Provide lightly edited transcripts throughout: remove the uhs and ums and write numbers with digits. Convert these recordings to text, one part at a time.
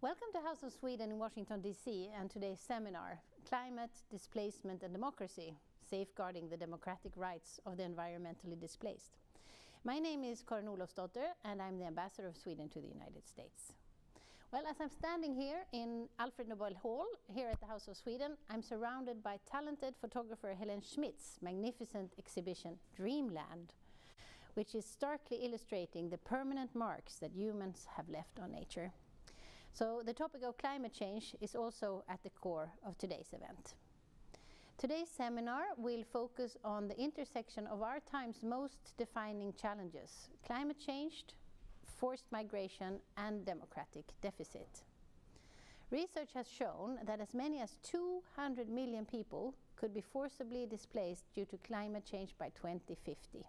Welcome to House of Sweden in Washington, D.C. and today's seminar, Climate, Displacement and Democracy, Safeguarding the Democratic Rights of the Environmentally Displaced. My name is Karin Olsson and I'm the Ambassador of Sweden to the United States. Well, as I'm standing here in Alfred Nobel Hall, here at the House of Sweden, I'm surrounded by talented photographer Helen Schmidt's magnificent exhibition, Dreamland, which is starkly illustrating the permanent marks that humans have left on nature. So the topic of climate change is also at the core of today's event. Today's seminar will focus on the intersection of our time's most defining challenges: climate change, forced migration and democratic deficit. Research has shown that as many as 200 million people could be forcibly displaced due to climate change by 2050.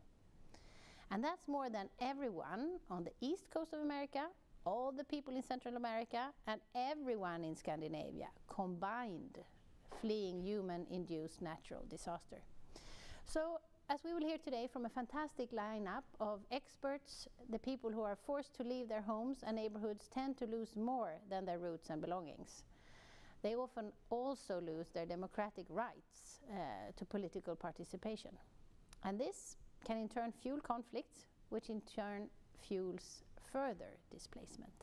And that's more than everyone on the east coast of America, all the people in Central America and everyone in Scandinavia combined fleeing human-induced natural disaster. So, as we will hear today from a fantastic lineup of experts, the people who are forced to leave their homes and neighborhoods tend to lose more than their roots and belongings. They often also lose their democratic rights to political participation. And this can in turn fuel conflicts, which in turn fuels further displacement.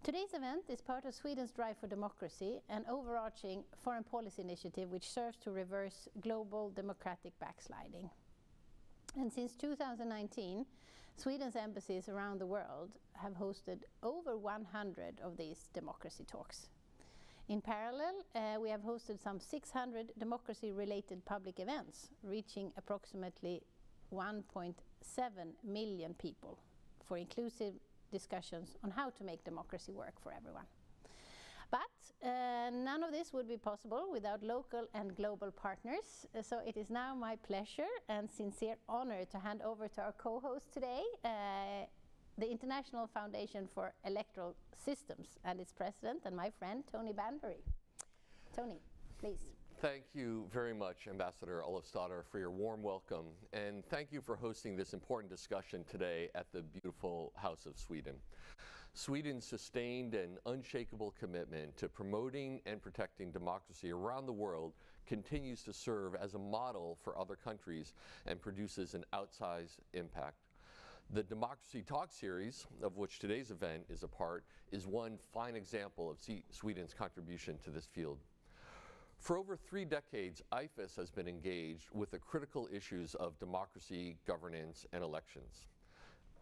Today's event is part of Sweden's Drive for Democracy, an overarching foreign policy initiative which serves to reverse global democratic backsliding. And since 2019, Sweden's embassies around the world have hosted over 100 of these democracy talks. In parallel, we have hosted some 600 democracy-related public events, reaching approximately 1.7 million people for inclusive discussions on how to make democracy work for everyone. But none of this would be possible without local and global partners. So it is now my pleasure and sincere honor to hand over to our co-host today, the International Foundation for Electoral Systems and its president and my friend Tony Banbury. Tony, please. Thank you very much, Ambassador Olsson, for your warm welcome, and thank you for hosting this important discussion today at the beautiful House of Sweden. Sweden's sustained and unshakable commitment to promoting and protecting democracy around the world continues to serve as a model for other countries and produces an outsized impact. The Democracy Talk series, of which today's event is a part, is one fine example of Sweden's contribution to this field. For over 3 decades, IFES has been engaged with the critical issues of democracy, governance, and elections.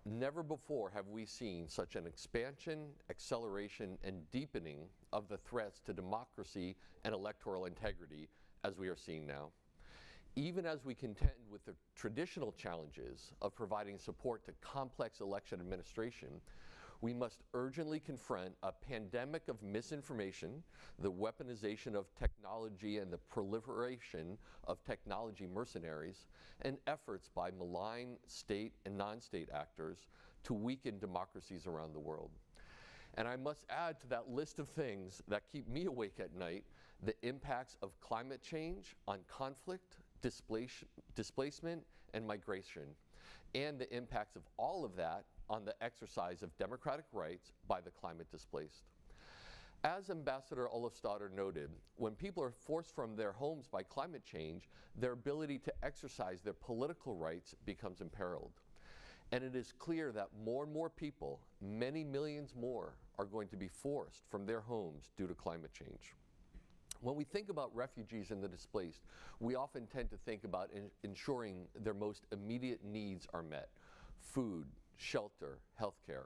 Never before have we seen such an expansion, acceleration, and deepening of the threats to democracy and electoral integrity as we are seeing now. Even as we contend with the traditional challenges of providing support to complex election administration, we must urgently confront a pandemic of misinformation, the weaponization of technology and the proliferation of technology mercenaries, and efforts by malign state and non-state actors to weaken democracies around the world. And I must add to that list of things that keep me awake at night, the impacts of climate change on conflict, displacement, and migration, and the impacts of all of that on the exercise of democratic rights by the climate displaced. As Ambassador Olsson noted, when people are forced from their homes by climate change, their ability to exercise their political rights becomes imperiled. And it is clear that more and more people, many millions more, are going to be forced from their homes due to climate change. When we think about refugees and the displaced, we often tend to think about ensuring their most immediate needs are met: food, shelter, healthcare.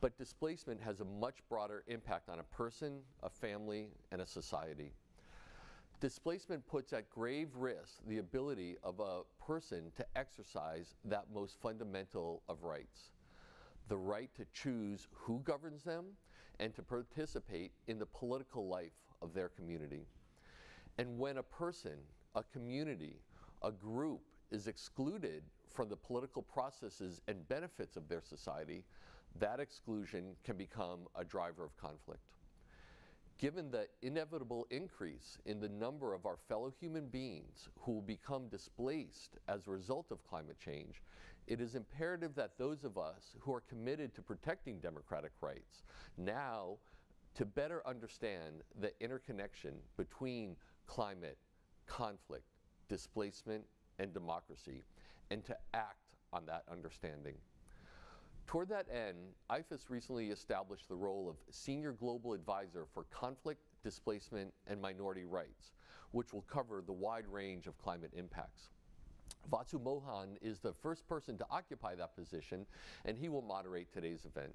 But displacement has a much broader impact on a person, a family, and a society. Displacement puts at grave risk the ability of a person to exercise that most fundamental of rights: the right to choose who governs them and to participate in the political life of their community. And when a person, a community, a group is excluded from the political processes and benefits of their society, that exclusion can become a driver of conflict. Given the inevitable increase in the number of our fellow human beings who will become displaced as a result of climate change, it is imperative that those of us who are committed to protecting democratic rights now to better understand the interconnection between climate, conflict, displacement, and democracy, and to act on that understanding. Toward that end, IFES recently established the role of Senior Global Advisor for Conflict, Displacement, and Minority Rights, which will cover the wide range of climate impacts. Vasu Mohan is the first person to occupy that position, and he will moderate today's event.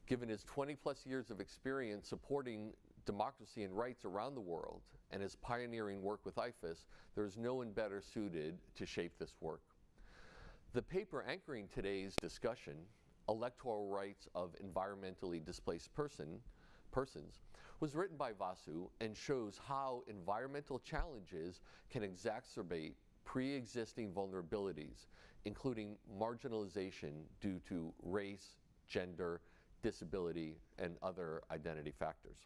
Given his 20-plus years of experience supporting democracy and rights around the world and his pioneering work with IFES, there is no one better suited to shape this work. The paper anchoring today's discussion, Electoral Rights of Environmentally Displaced Persons, was written by Vasu and shows how environmental challenges can exacerbate pre-existing vulnerabilities, including marginalization due to race, gender, disability, and other identity factors.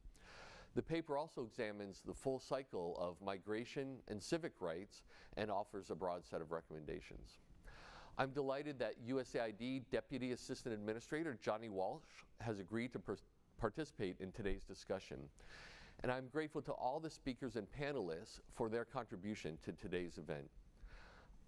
The paper also examines the full cycle of migration and civic rights and offers a broad set of recommendations. I'm delighted that USAID Deputy Assistant Administrator Johnny Walsh has agreed to participate in today's discussion. And I'm grateful to all the speakers and panelists for their contribution to today's event.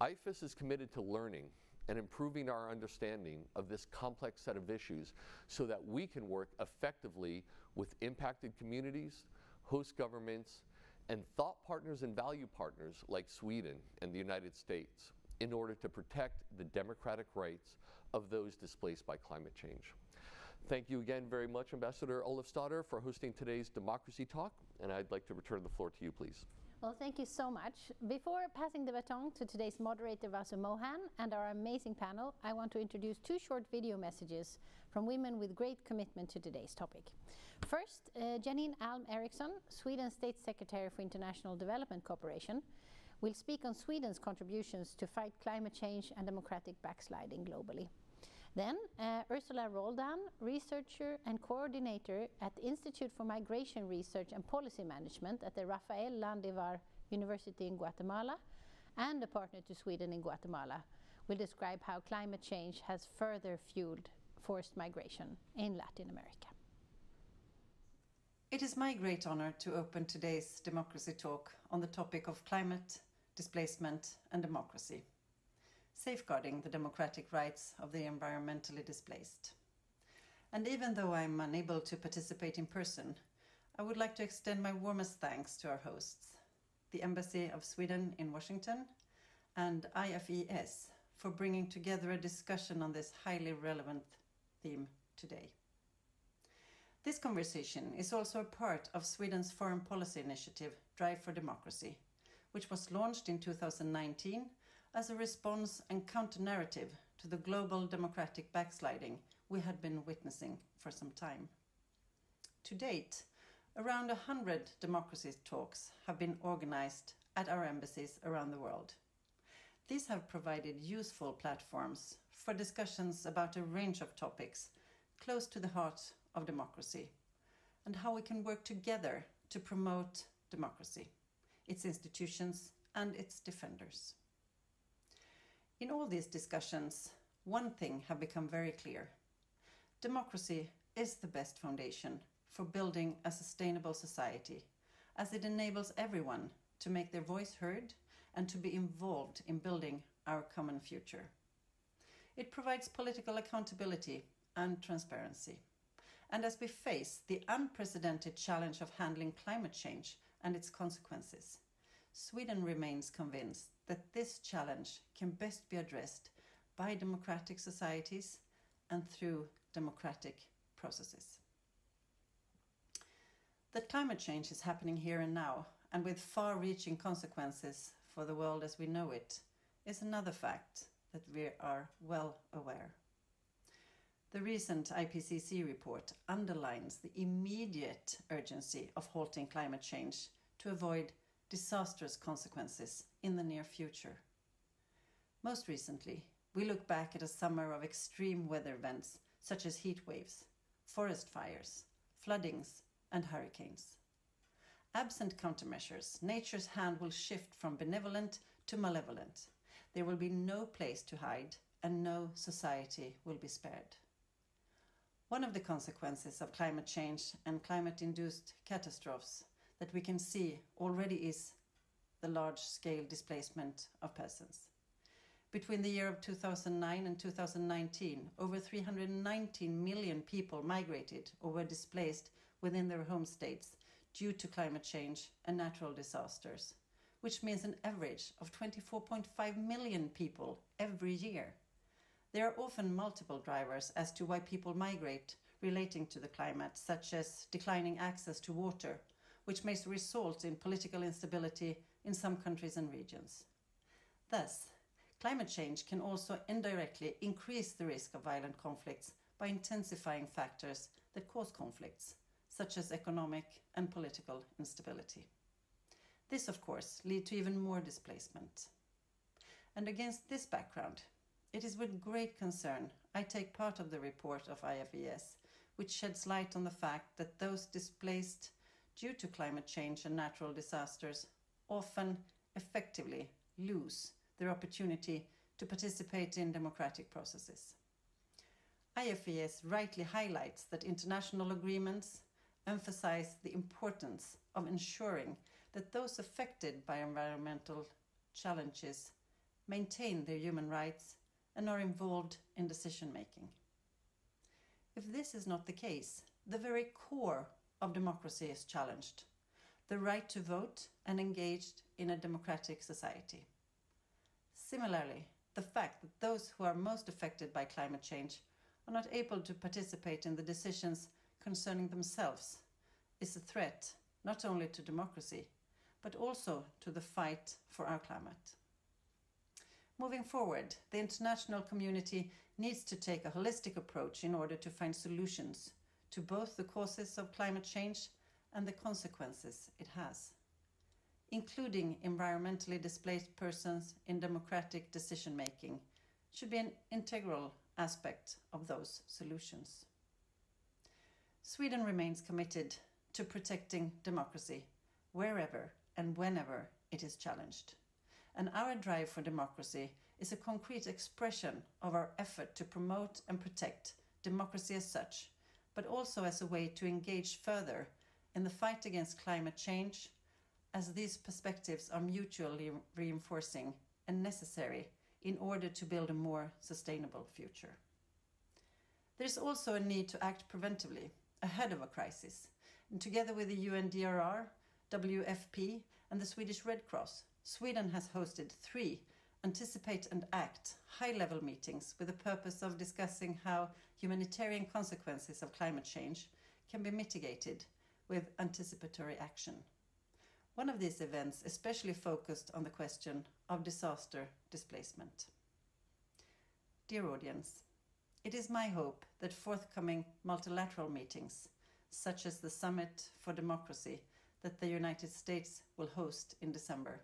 IFES is committed to learning and improving our understanding of this complex set of issues so that we can work effectively with impacted communities, host governments, and thought partners and value partners like Sweden and the United States in order to protect the democratic rights of those displaced by climate change. Thank you again very much, Ambassador Olsson, for hosting today's Democracy Talk, and I'd like to return the floor to you, please. Well, thank you so much. Before passing the baton to today's moderator, Vasu Mohan, and our amazing panel, I want to introduce two short video messages from women with great commitment to today's topic. First, Janine Alm Eriksson, Sweden's State Secretary for International Development Cooperation, will speak on Sweden's contributions to fight climate change and democratic backsliding globally. Then, Ursula Roldan, researcher and coordinator at the Institute for Migration Research and Policy Management at the Rafael Landivar University in Guatemala, and a partner to Sweden in Guatemala, will describe how climate change has further fueled forced migration in Latin America. It is my great honor to open today's Democracy Talk on the topic of climate, displacement, and democracy, safeguarding the democratic rights of the environmentally displaced. And even though I'm unable to participate in person, I would like to extend my warmest thanks to our hosts, the Embassy of Sweden in Washington and IFES, for bringing together a discussion on this highly relevant theme today. This conversation is also a part of Sweden's foreign policy initiative, Drive for Democracy, which was launched in 2019 as a response and counter-narrative to the global democratic backsliding we had been witnessing for some time. To date, around 100 democracy talks have been organized at our embassies around the world. These have provided useful platforms for discussions about a range of topics close to the heart of democracy and how we can work together to promote democracy, its institutions, and its defenders. In all these discussions, one thing has become very clear. Democracy is the best foundation for building a sustainable society, as it enables everyone to make their voice heard and to be involved in building our common future. It provides political accountability and transparency. And as we face the unprecedented challenge of handling climate change and its consequences, Sweden remains convinced that this challenge can best be addressed by democratic societies and through democratic processes. That climate change is happening here and now, and with far-reaching consequences for the world as we know it, is another fact that we are well aware. The recent IPCC report underlines the immediate urgency of halting climate change to avoid disastrous consequences in the near future. Most recently, we look back at a summer of extreme weather events such as heat waves, forest fires, floodings, and hurricanes. Absent countermeasures, nature's hand will shift from benevolent to malevolent. There will be no place to hide, and no society will be spared. One of the consequences of climate change and climate-induced catastrophes that we can see already is the large-scale displacement of persons. Between the year of 2009 and 2019, over 319 million people migrated or were displaced within their home states due to climate change and natural disasters, which means an average of 24.5 million people every year. There are often multiple drivers as to why people migrate relating to the climate, such as declining access to water, which may result in political instability in some countries and regions. Thus, climate change can also indirectly increase the risk of violent conflicts by intensifying factors that cause conflicts, such as economic and political instability. This, of course, leads to even more displacement. And against this background, it is with great concern I take part of the report of IFES, which sheds light on the fact that those displaced due to climate change and natural disasters often effectively lose their opportunity to participate in democratic processes. IFES rightly highlights that international agreements emphasize the importance of ensuring that those affected by environmental challenges maintain their human rights and are involved in decision-making. If this is not the case, the very core of democracy is challenged, the right to vote and engage in a democratic society. Similarly, the fact that those who are most affected by climate change are not able to participate in the decisions concerning themselves is a threat not only to democracy, but also to the fight for our climate. Moving forward, the international community needs to take a holistic approach in order to find solutions to both the causes of climate change and the consequences it has, including environmentally displaced persons in democratic decision-making should be an integral aspect of those solutions. Sweden remains committed to protecting democracy wherever and whenever it is challenged. And our drive for democracy is a concrete expression of our effort to promote and protect democracy as such, but also as a way to engage further in the fight against climate change, as these perspectives are mutually reinforcing and necessary in order to build a more sustainable future. There is also a need to act preventively, ahead of a crisis, and together with the UNDRR, WFP, and the Swedish Red Cross, Sweden has hosted 3 Anticipate and Act high-level meetings with the purpose of discussing how humanitarian consequences of climate change can be mitigated with anticipatory action. One of these events especially focused on the question of disaster displacement. Dear audience, it is my hope that forthcoming multilateral meetings, such as the Summit for Democracy that the United States will host in December,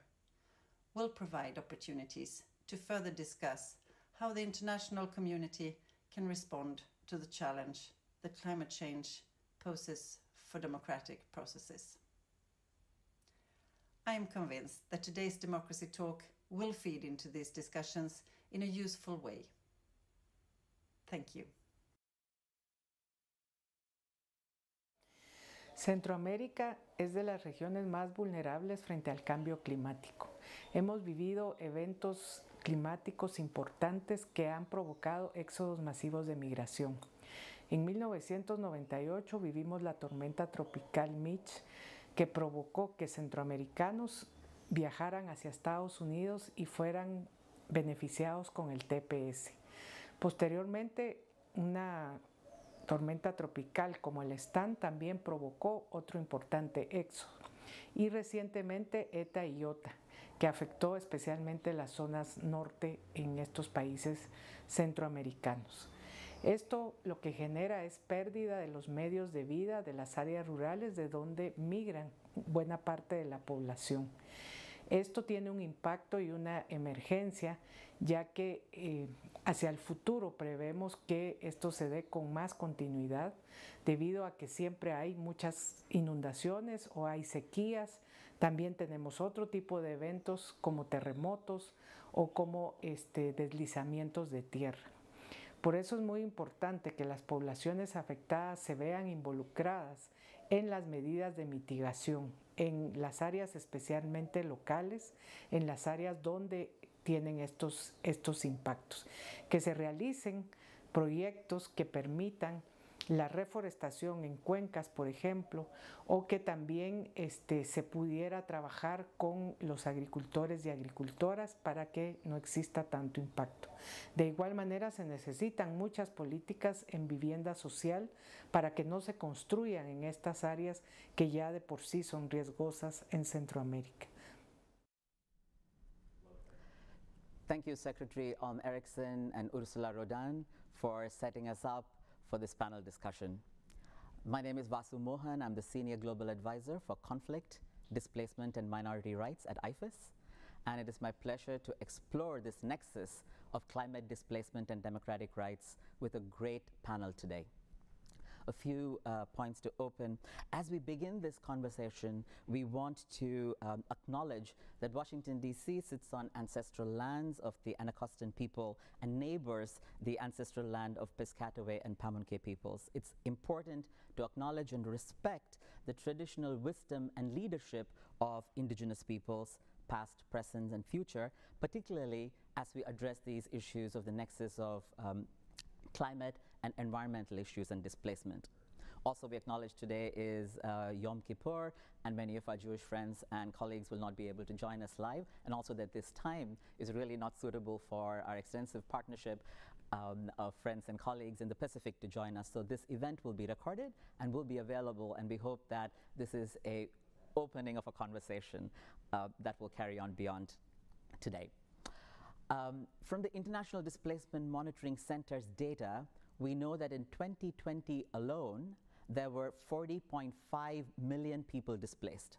will provide opportunities to further discuss how the international community can respond to the challenge that climate change poses for democratic processes. I am convinced that today's democracy talk will feed into these discussions in a useful way. Thank you. Centroamérica es de las regiones más vulnerables frente al cambio climático. Hemos vivido eventos climáticos importantes que han provocado éxodos masivos de migración. En 1998 vivimos la tormenta tropical Mitch, que provocó que centroamericanos viajaran hacia Estados Unidos y fueran beneficiados con el TPS. Posteriormente, una tormenta tropical como el Stan también provocó otro importante éxodo. Y recientemente ETA y IOTA, que afectó especialmente las zonas norte en estos países centroamericanos. Esto lo que genera es pérdida de los medios de vida de las áreas rurales de donde migran buena parte de la población. Esto tiene un impacto y una emergencia, ya que hacia el futuro prevemos que esto se dé con más continuidad, debido a que siempre hay muchas inundaciones o hay sequías. También tenemos otro tipo de eventos como terremotos o como deslizamientos de tierra. Por eso es muy importante que las poblaciones afectadas se vean involucradas en las medidas de mitigación, en las áreas especialmente locales, en las áreas donde tienen estos impactos. Que se realicen proyectos que permitan la reforestación en cuencas, por ejemplo, o que también se pudiera trabajar con los agricultores y agricultoras para que no exista tanto impacto. De igual manera, se necesitan muchas políticas en vivienda social para que no se construyan en estas áreas que ya de por sí son riesgosas en Centroamérica. Thank you, Secretary Erickson and Ursula Rodan, for setting us up for this panel discussion. My name is Vasu Mohan. I'm the Senior Global Advisor for Conflict, Displacement and Minority Rights at IFES. And it is my pleasure to explore this nexus of climate displacement and democratic rights with a great panel today. A few points to open. As we begin this conversation, we want to acknowledge that Washington, D.C. sits on ancestral lands of the Anacostan people and neighbors the ancestral land of Piscataway and Pamunkey peoples. It's important to acknowledge and respect the traditional wisdom and leadership of indigenous peoples, past, present, and future, particularly as we address these issues of the nexus of climate and environmental issues and displacement. Also, we acknowledge today is Yom Kippur, and many of our Jewish friends and colleagues will not be able to join us live, and also that this time is really not suitable for our extensive partnership of friends and colleagues in the Pacific to join us. So this event will be recorded and will be available, and we hope that this is a opening of a conversation that will carry on beyond today. From the International Displacement Monitoring Center's data, we know that in 2020 alone, there were 40.5 million people displaced,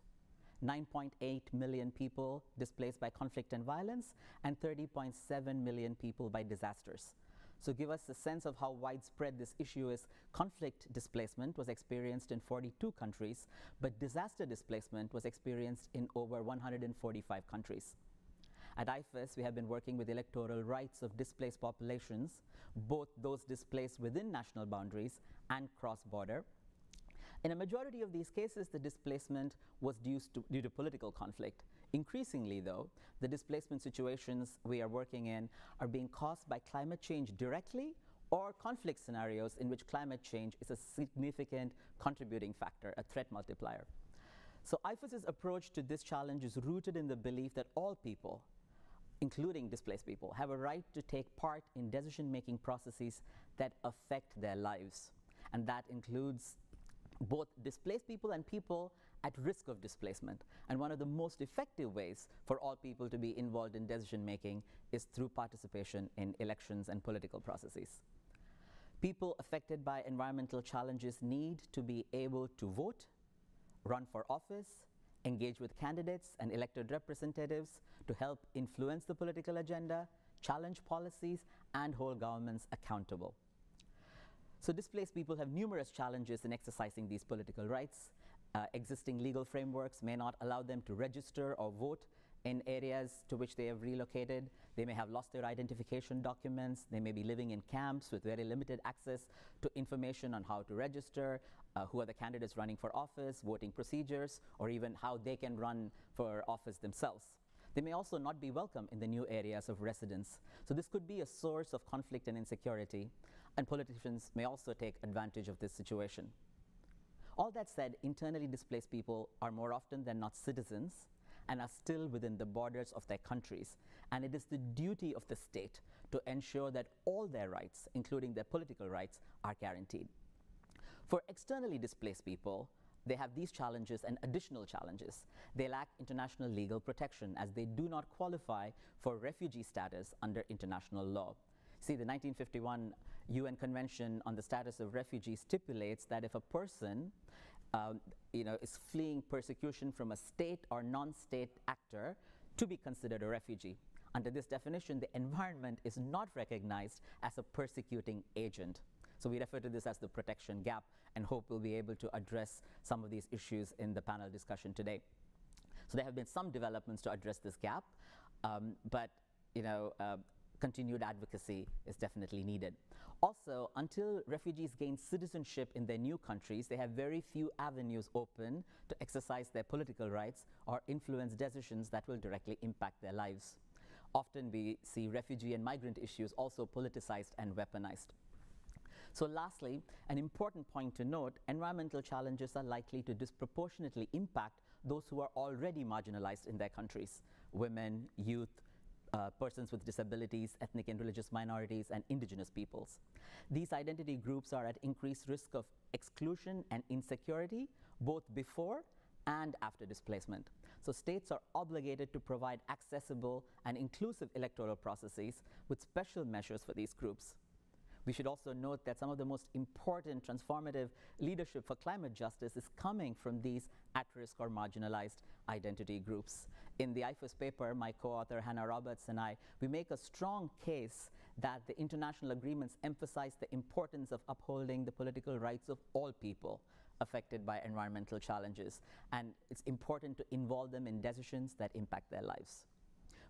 9.8 million people displaced by conflict and violence, and 30.7 million people by disasters. So give us a sense of how widespread this issue is. Conflict displacement was experienced in 42 countries, but disaster displacement was experienced in over 145 countries. At IFES, we have been working with electoral rights of displaced populations, both those displaced within national boundaries and cross-border. In a majority of these cases, the displacement was due to political conflict. Increasingly, though, the displacement situations we are working in are being caused by climate change directly or conflict scenarios in which climate change is a significant contributing factor, a threat multiplier. So IFES's approach to this challenge is rooted in the belief that all people, including displaced people, have a right to take part in decision-making processes that affect their lives. And that includes both displaced people and people at risk of displacement. And one of the most effective ways for all people to be involved in decision-making is through participation in elections and political processes. People affected by environmental challenges need to be able to vote, run for office, engage with candidates and elected representatives to help influence the political agenda, challenge policies, and hold governments accountable. So displaced people have numerous challenges in exercising these political rights. Existing legal frameworks may not allow them to register or vote in areas to which they have relocated. They may have lost their identification documents. They may be living in camps with very limited access to information on how to register, who are the candidates running for office, voting procedures, or even how they can run for office themselves. They may also not be welcome in the new areas of residence. So this could be a source of conflict and insecurity, and politicians may also take advantage of this situation. All that said, internally displaced people are more often than not citizens and are still within the borders of their countries. And it is the duty of the state to ensure that all their rights, including their political rights, are guaranteed. For externally displaced people, they have these challenges and additional challenges. They lack international legal protection as they do not qualify for refugee status under international law. See, the 1951 UN Convention on the Status of Refugees stipulates that if a person is fleeing persecution from a state or non-state actor to be considered a refugee. Under this definition, the environment is not recognized as a persecuting agent. So we refer to this as the protection gap, and hope we'll be able to address some of these issues in the panel discussion today. So there have been some developments to address this gap, but continued advocacy is definitely needed. Also, until refugees gain citizenship in their new countries, they have very few avenues open to exercise their political rights or influence decisions that will directly impact their lives. Often we see refugee and migrant issues also politicized and weaponized. So lastly, an important point to note, environmental challenges are likely to disproportionately impact those who are already marginalized in their countries: women, youth, persons with disabilities, ethnic and religious minorities, and indigenous peoples. These identity groups are at increased risk of exclusion and insecurity, both before and after displacement. So states are obligated to provide accessible and inclusive electoral processes with special measures for these groups. We should also note that some of the most important transformative leadership for climate justice is coming from these at-risk or marginalized identity groups. In the IFES paper, my co-author Hannah Roberts and I, we make a strong case that the international agreements emphasize the importance of upholding the political rights of all people affected by environmental challenges, and it's important to involve them in decisions that impact their lives.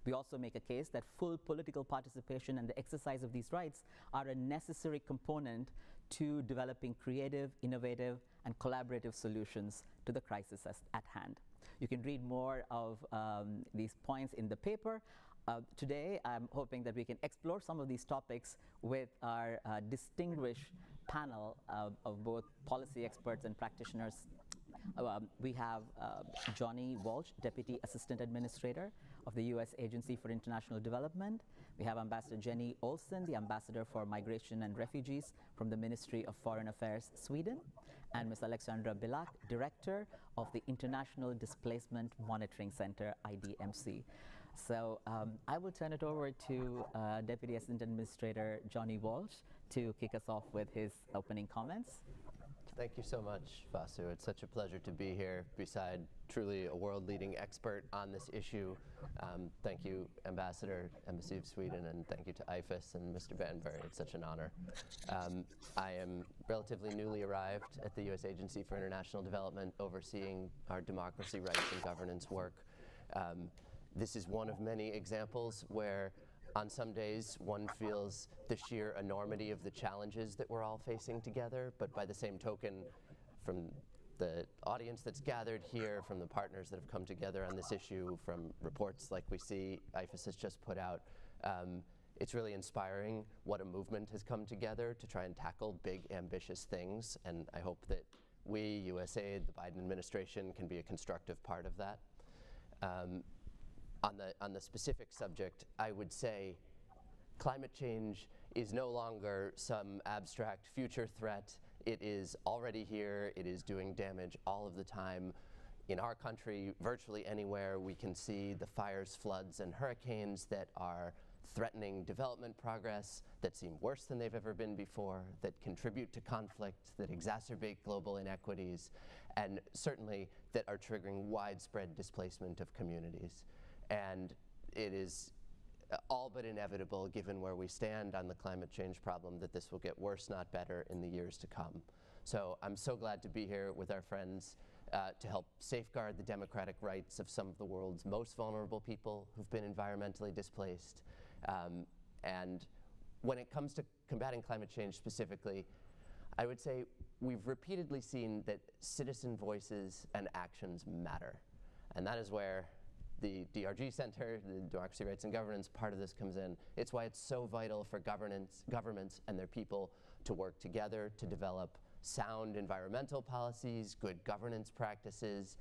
We also make a case that full political participation and the exercise of these rights are a necessary component to developing creative, innovative, and collaborative solutions to the crisis at hand. You can read more of these points in the paper. Today, I'm hoping that we can explore some of these topics with our distinguished panel of both policy experts and practitioners. We have Johnny Walsh, Deputy Assistant Administrator of the U.S. Agency for International Development. We have Ambassador Jenny Olsson, the Ambassador for Migration and Refugees from the Ministry of Foreign Affairs, Sweden, and Ms. Alexandra Bilak, Director of the International Displacement Monitoring Center, IDMC. So I will turn it over to Deputy Assistant Administrator Johnny Walsh to kick us off with his opening comments. Thank you so much, Vasu. It's such a pleasure to be here beside truly a world-leading expert on this issue. Thank you, Ambassador, Embassy of Sweden, and thank you to IFES and Mr. Vanbury. It's such an honor. I am relatively newly arrived at the U.S. Agency for International Development, overseeing our democracy, rights, and governance work. This is one of many examples where on some days, one feels the sheer enormity of the challenges that we're all facing together, but by the same token, from the audience that's gathered here, from the partners that have come together on this issue, from reports like we see IFES has just put out, it's really inspiring what a movement has come together to try and tackle big, ambitious things, and I hope that we, USAID, the Biden administration, can be a constructive part of that. On the specific subject, I would say climate change is no longer some abstract future threat. It is already here. It is doing damage all of the time. In our country, virtually anywhere, we can see the fires, floods, and hurricanes that are threatening development progress, that seem worse than they've ever been before, that contribute to conflict, that exacerbate global inequities, and certainly that are triggering widespread displacement of communities. And it is all but inevitable, given where we stand on the climate change problem, that this will get worse, not better, in the years to come. So I'm so glad to be here with our friends to help safeguard the democratic rights of some of the world's most vulnerable people who've been environmentally displaced. And when it comes to combating climate change specifically, I would say we've repeatedly seen that citizen voices and actions matter. And that is where the DRG Center, the Democracy, Rights, and Governance part of this comes in. It's why it's so vital for governments and their people to work together to develop sound environmental policies, good governance practices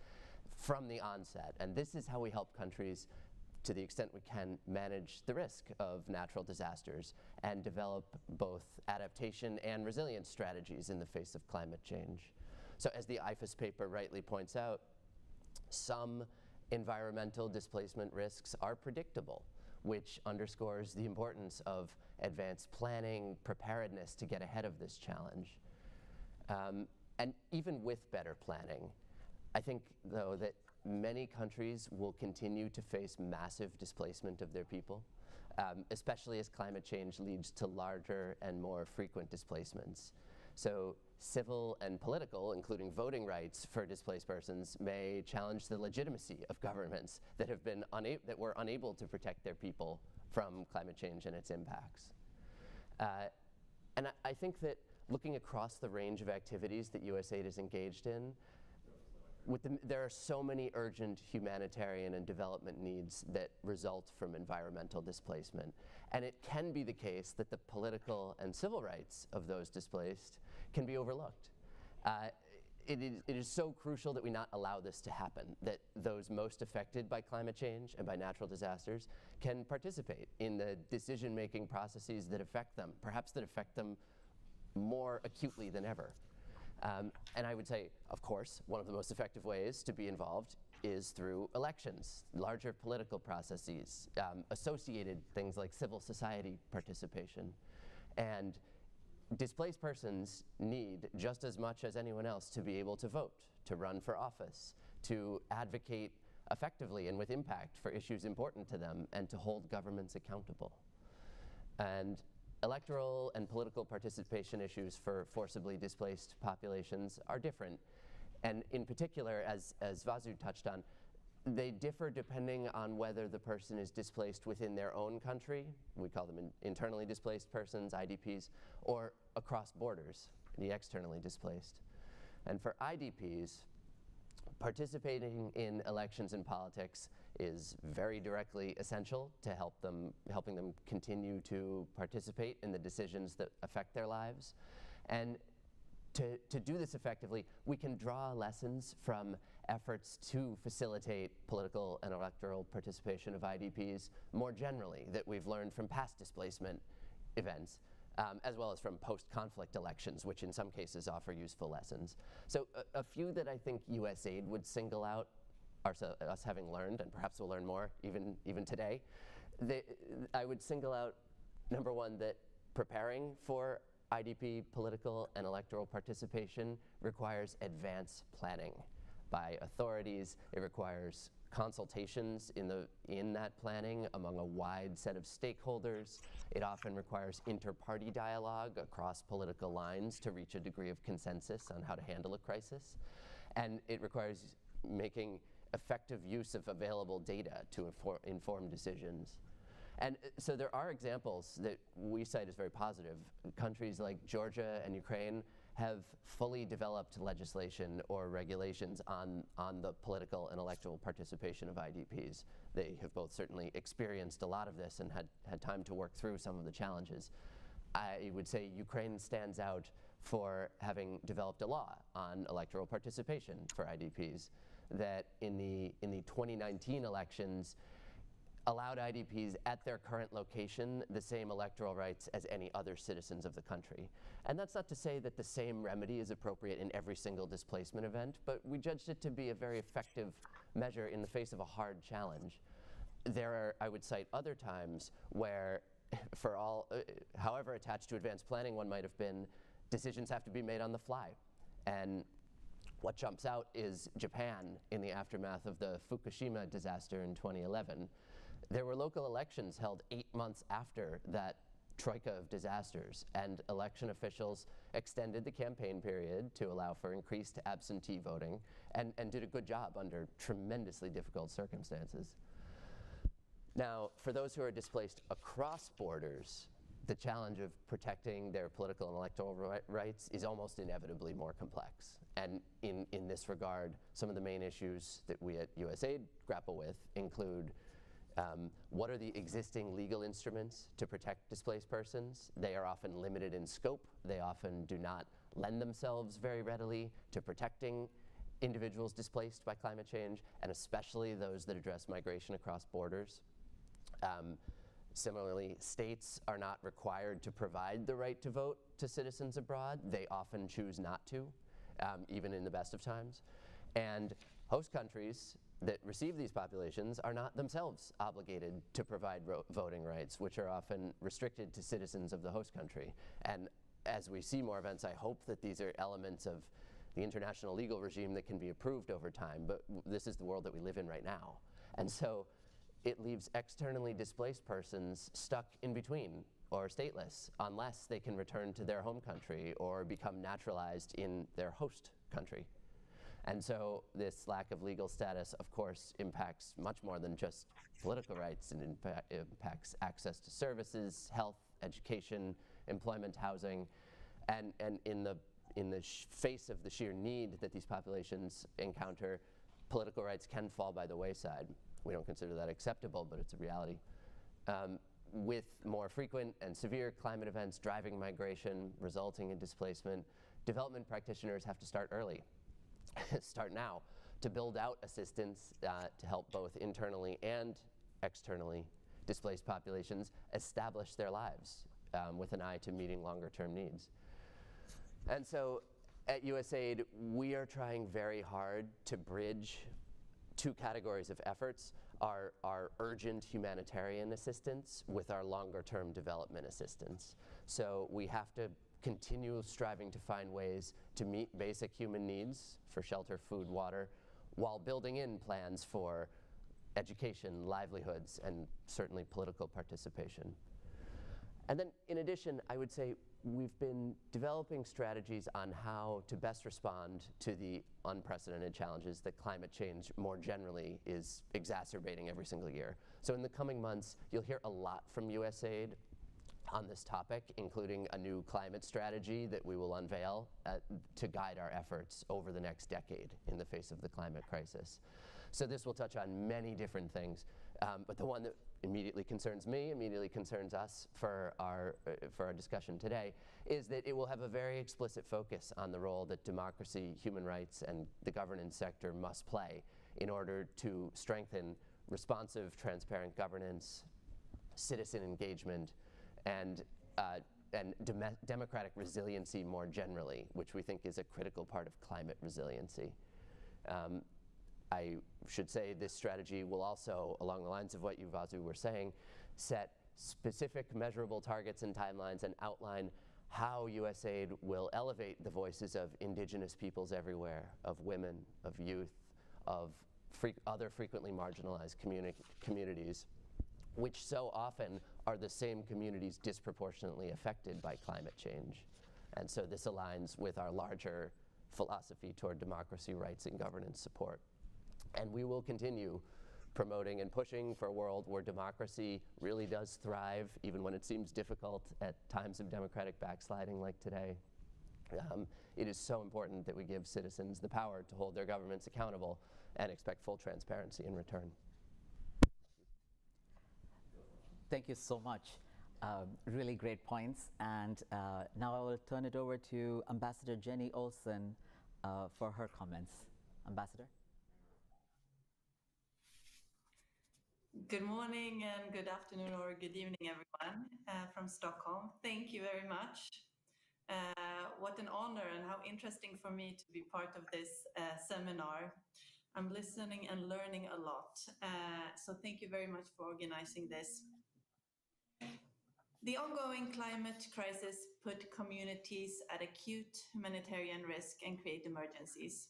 from the onset. And this is how we help countries, to the extent we can, manage the risk of natural disasters and develop both adaptation and resilience strategies in the face of climate change. So as the IFES paper rightly points out, some environmental displacement risks are predictable, which underscores the importance of advanced planning, preparedness to get ahead of this challenge. And even with better planning, I think, though, that many countries will continue to face massive displacement of their people, especially as climate change leads to larger and more frequent displacements. So civil and political, including voting rights for displaced persons, may challenge the legitimacy of governments that have been that were unable to protect their people from climate change and its impacts. And I think that looking across the range of activities that USAID is engaged in, there are so many urgent humanitarian and development needs that result from environmental displacement. And it can be the case that the political and civil rights of those displaced can be overlooked. It is so crucial that we not allow this to happen, that those most affected by climate change and by natural disasters can participate in the decision-making processes that affect them, perhaps that affect them more acutely than ever. And I would say, of course, one of the most effective ways to be involved is through elections, larger political processes, associated things like civil society participation. And displaced persons need, just as much as anyone else, to be able to vote, to run for office, to advocate effectively and with impact for issues important to them, and to hold governments accountable. And electoral and political participation issues for forcibly displaced populations are different. And in particular, as Vasu touched on, they differ depending on whether the person is displaced within their own country, we call them internally displaced persons, IDPs, or across borders, the externally displaced. And for IDPs, participating in elections and politics is very directly essential to helping them continue to participate in the decisions that affect their lives. And to do this effectively, we can draw lessons from efforts to facilitate political and electoral participation of IDPs more generally that we've learned from past displacement events, as well as from post-conflict elections, which in some cases offer useful lessons. So a few that I think USAID would single out, us having learned, and perhaps we'll learn more even today, I would single out, number one, that preparing for IDP political and electoral participation requires advance planning by authorities. It requires consultations in that planning among a wide set of stakeholders. It often requires inter-party dialogue across political lines to reach a degree of consensus on how to handle a crisis. And it requires making effective use of available data to inform decisions. And so there are examples that we cite as very positive. Countries like Georgia and Ukraine have fully developed legislation or regulations on the political and electoral participation of IDPs. They have both certainly experienced a lot of this and had time to work through some of the challenges. I would say Ukraine stands out for having developed a law on electoral participation for IDPs that in the 2019 elections allowed IDPs at their current location the same electoral rights as any other citizens of the country. And that's not to say that the same remedy is appropriate in every single displacement event, but we judged it to be a very effective measure in the face of a hard challenge. There are, I would cite other times where, for all, however attached to advanced planning one might have been, decisions have to be made on the fly. And what jumps out is Japan in the aftermath of the Fukushima disaster in 2011. There were local elections held 8 months after that troika of disasters, and election officials extended the campaign period to allow for increased absentee voting and did a good job under tremendously difficult circumstances. Now, for those who are displaced across borders, the challenge of protecting their political and electoral rights is almost inevitably more complex. And in this regard, some of the main issues that we at USAID grapple with include what are the existing legal instruments to protect displaced persons? They are often limited in scope. They often do not lend themselves very readily to protecting individuals displaced by climate change, and especially those that address migration across borders. Similarly, states are not required to provide the right to vote to citizens abroad. They often choose not to, even in the best of times. And host countries that receive these populations are not themselves obligated to provide voting rights, which are often restricted to citizens of the host country. And as we see more events, I hope that these are elements of the international legal regime that can be approved over time, but this is the world that we live in right now. And so it leaves externally displaced persons stuck in between or stateless unless they can return to their home country or become naturalized in their host country. And so this lack of legal status, of course, impacts much more than just political rights, and impacts access to services, health, education, employment, housing, and in the face of the sheer need that these populations encounter, political rights can fall by the wayside. We don't consider that acceptable, but it's a reality. With more frequent and severe climate events driving migration, resulting in displacement, development practitioners have to start early, start now, to build out assistance to help both internally and externally displaced populations establish their lives with an eye to meeting longer-term needs. And so at USAID, we are trying very hard to bridge two categories of efforts, our urgent humanitarian assistance with our longer-term development assistance. So we have to continue striving to find ways to meet basic human needs for shelter, food, water, while building in plans for education, livelihoods, and certainly political participation. And then in addition, I would say we've been developing strategies on how to best respond to the unprecedented challenges that climate change more generally is exacerbating every single year. So in the coming months, you'll hear a lot from USAID on this topic, including a new climate strategy that we will unveil to guide our efforts over the next decade in the face of the climate crisis. So this will touch on many different things, but the one that immediately concerns me, immediately concerns us for our discussion today, is that it will have a very explicit focus on the role that democracy, human rights, and the governance sector must play in order to strengthen responsive, transparent governance, citizen engagement, and democratic resiliency more generally, which we think is a critical part of climate resiliency. I should say this strategy will also, along the lines of what you, Vasu, were saying, set specific measurable targets and timelines and outline how USAID will elevate the voices of indigenous peoples everywhere, of women, of youth, of other frequently marginalized communities, which so often are the same communities disproportionately affected by climate change. And so this aligns with our larger philosophy toward democracy, rights, and governance support. And we will continue promoting and pushing for a world where democracy really does thrive, even when it seems difficult at times of democratic backsliding like today. It is so important that we give citizens the power to hold their governments accountable and expect full transparency in return. Thank you so much. Really great points. And now I will turn it over to Ambassador Jenny Olsson for her comments. Ambassador? Good morning and good afternoon or good evening, everyone, from Stockholm. Thank you very much. What an honor and how interesting for me to be part of this seminar. I'm listening and learning a lot. So thank you very much for organizing this. The ongoing climate crisis put communities at acute humanitarian risk and create emergencies.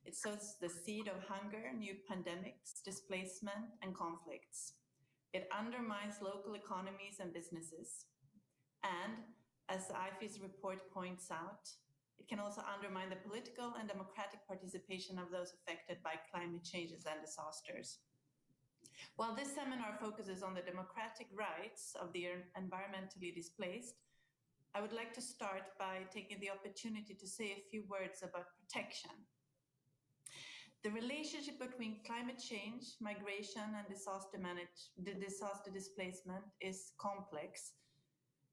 It sows the seed of hunger, new pandemics, displacement, and conflicts. It undermines local economies and businesses. And, as the IFES report points out, it can also undermine the political and democratic participation of those affected by climate changes and disasters. While this seminar focuses on the democratic rights of the environmentally displaced, I would like to start by taking the opportunity to say a few words about protection. The relationship between climate change, migration, and disaster displacement is complex.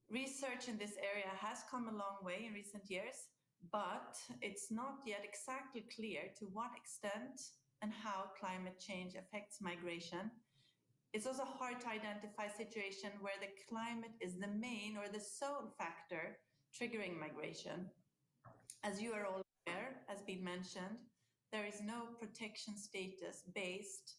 Research in this area has come a long way in recent years, but it's not yet exactly clear to what extent and how climate change affects migration. It's also hard to identify a situation where the climate is the main or the sole factor triggering migration. As you are all aware, as been mentioned, there is no protection status based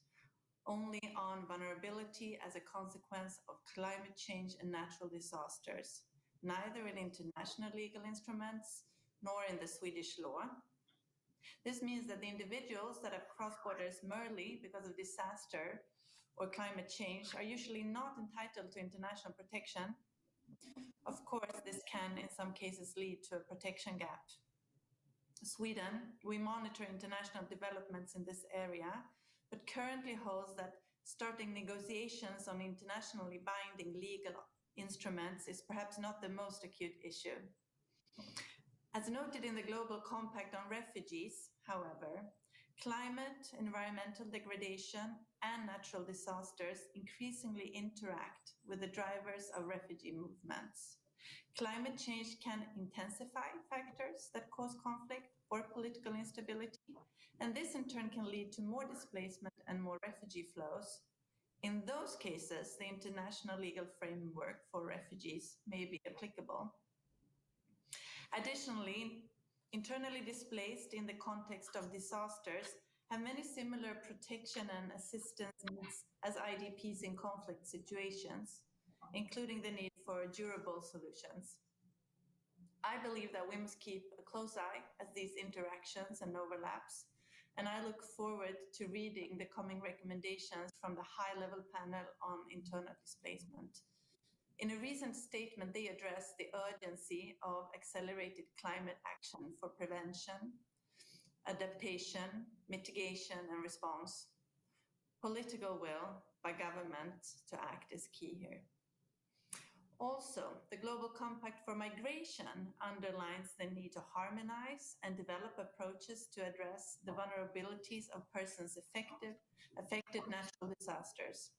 only on vulnerability as a consequence of climate change and natural disasters, neither in international legal instruments nor in the Swedish law. This means that the individuals that have crossed borders merely because of disaster or climate change are usually not entitled to international protection, Of course, this can in some cases lead to a protection gap. Sweden, we monitor international developments in this area, but currently holds that starting negotiations on internationally binding legal instruments is perhaps not the most acute issue. As noted in the Global Compact on Refugees, however, climate, environmental degradation, and natural disasters increasingly interact with the drivers of refugee movements. Climate change can intensify factors that cause conflict or political instability, and this in turn can lead to more displacement and more refugee flows. In those cases, the international legal framework for refugees may be applicable. Additionally, internally displaced in the context of disasters have many similar protection and assistance needs as IDPs in conflict situations, including the need for durable solutions. I believe that we must keep a close eye at these interactions and overlaps, and I look forward to reading the coming recommendations from the high-level panel on internal displacement. In a recent statement, they address the urgency of accelerated climate action for prevention, adaptation, mitigation, and response. Political will by governments to act is key here. Also, the Global Compact for Migration underlines the need to harmonize and develop approaches to address the vulnerabilities of persons affected natural disasters,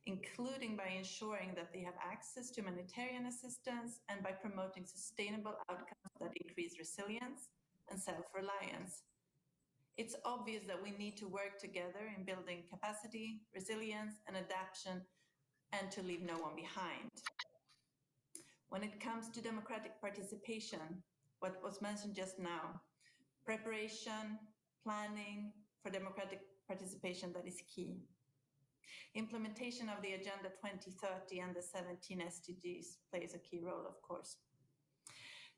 including by ensuring that they have access to humanitarian assistance and by promoting sustainable outcomes that increase resilience and self-reliance. It's obvious that we need to work together in building capacity, resilience, and adaptation, and to leave no one behind. When it comes to democratic participation, what was mentioned just now, preparation, planning for democratic participation, that is key. Implementation of the Agenda 2030 and the 17 SDGs plays a key role, of course.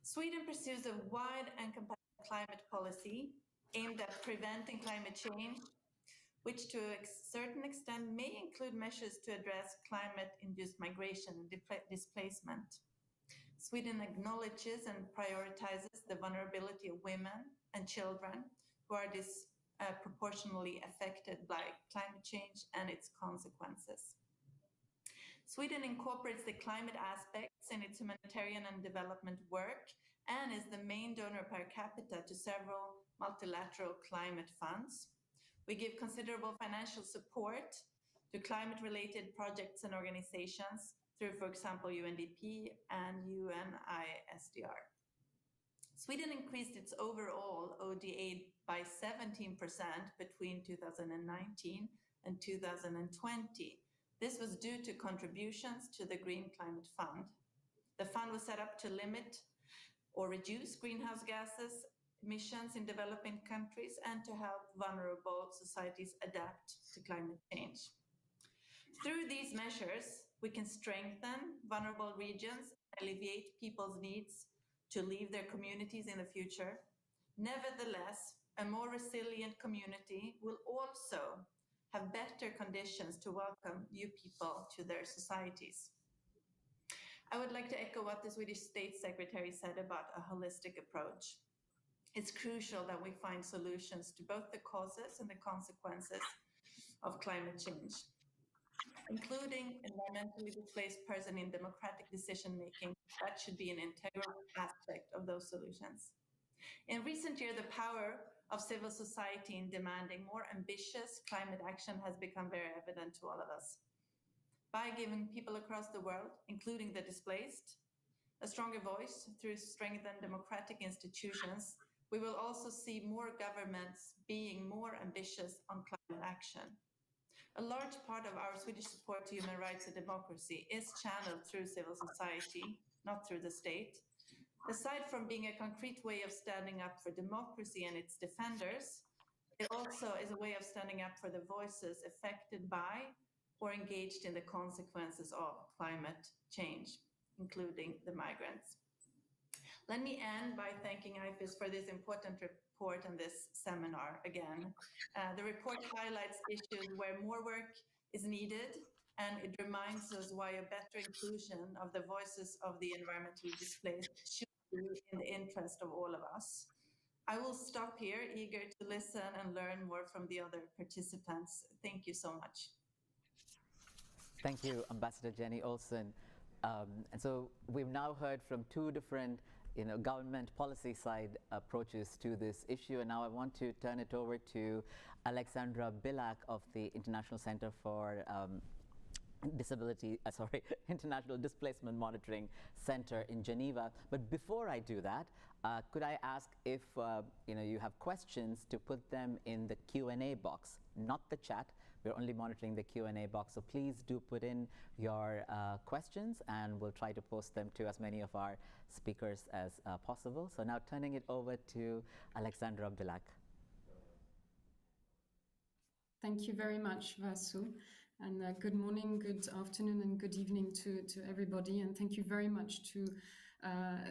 Sweden pursues a wide and compatible climate policy aimed at preventing climate change, which to a certain extent may include measures to address climate-induced migration and displacement. Sweden acknowledges and prioritizes the vulnerability of women and children who are disproportionately affected by climate change and its consequences. Sweden incorporates the climate aspects in its humanitarian and development work and is the main donor per capita to several multilateral climate funds. We give considerable financial support to climate-related projects and organizations through, for example, UNDP and UNISDR. Sweden increased its overall ODA by 17% between 2019 and 2020. This was due to contributions to the Green Climate Fund. The fund was set up to limit or reduce greenhouse gases emissions in developing countries and to help vulnerable societies adapt to climate change. Through these measures, we can strengthen vulnerable regions and alleviate people's needs to leave their communities in the future. Nevertheless, a more resilient community will also have better conditions to welcome new people to their societies. I would like to echo what the Swedish State Secretary said about a holistic approach. It's crucial that we find solutions to both the causes and the consequences of climate change, including environmentally displaced person in democratic decision-making. That should be an integral aspect of those solutions. In recent years, the power of civil society in demanding more ambitious climate action has become very evident to all of us. By giving people across the world, including the displaced, a stronger voice through strengthened democratic institutions, we will also see more governments being more ambitious on climate action. A large part of our Swedish support to human rights and democracy is channeled through civil society, not through the state. Aside from being a concrete way of standing up for democracy and its defenders, it also is a way of standing up for the voices affected by or engaged in the consequences of climate change, including the migrants. Let me end by thanking IFES for this important report and this seminar again. The report highlights issues where more work is needed and it reminds us why a better inclusion of the voices of the environmentally displaced should be in the interest of all of us. I will stop here, eager to listen and learn more from the other participants. Thank you so much. Thank you, Ambassador Jenny Olsson. And so we've now heard from two different government policy side approaches to this issue, and now I want to turn it over to Alexandra Bilak of the International Center for International Displacement Monitoring Center in Geneva. But before I do that, could I ask if you have questions to put them in the Q&A box, not the chat. We're only monitoring the Q&A box, so please do put in your questions, and we'll try to post them to as many of our speakers as possible. So now turning it over to Alexandra Bilak. Thank you very much, Vasu. And good morning, good afternoon, and good evening to everybody. And thank you very much to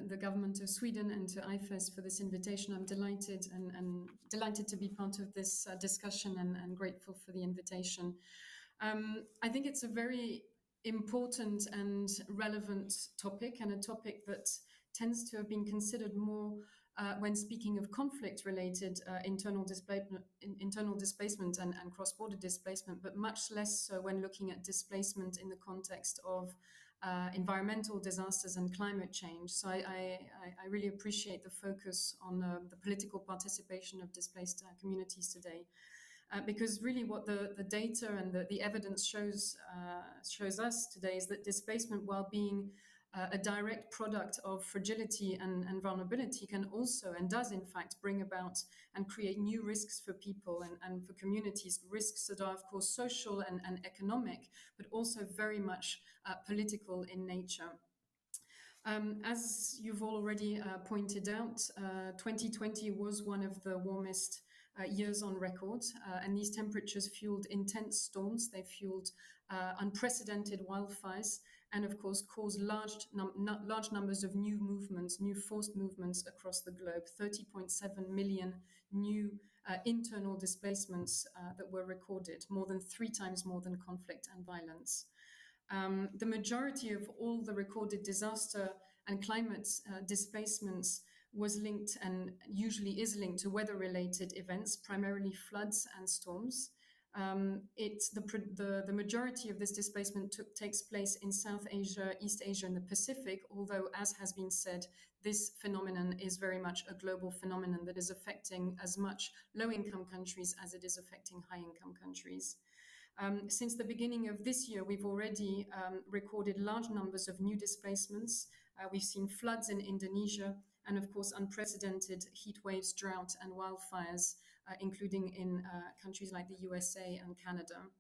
the government of Sweden and to IFES for this invitation. I'm delighted and delighted to be part of this discussion and grateful for the invitation. I think it's a very important and relevant topic, and a topic that tends to have been considered more when speaking of conflict-related internal displacement and cross-border displacement, but much less so when looking at displacement in the context of environmental disasters and climate change. So I really appreciate the focus on the political participation of displaced communities today. Because really what the data and the evidence shows us today is that displacement, while being a direct product of fragility and vulnerability, can also and does in fact bring about and create new risks for people and for communities, risks that are of course social and economic, but also very much political in nature. As you've already pointed out, 2020 was one of the warmest years on record, and these temperatures fueled intense storms, they fueled unprecedented wildfires, and of course caused large numbers of new movements, new forced movements across the globe. 30.7 million new internal displacements that were recorded, more than 3 times more than conflict and violence. The majority of all the recorded disaster and climate displacements was linked and usually is linked to weather-related events, primarily floods and storms. The majority of this displacement takes place in South Asia, East Asia, and the Pacific, although, as has been said, this phenomenon is very much a global phenomenon that is affecting as much low-income countries as it is affecting high-income countries. Since the beginning of this year, we've already recorded large numbers of new displacements. We've seen floods in Indonesia, and of course unprecedented heat waves, drought and wildfires, including in countries like the USA and Canada.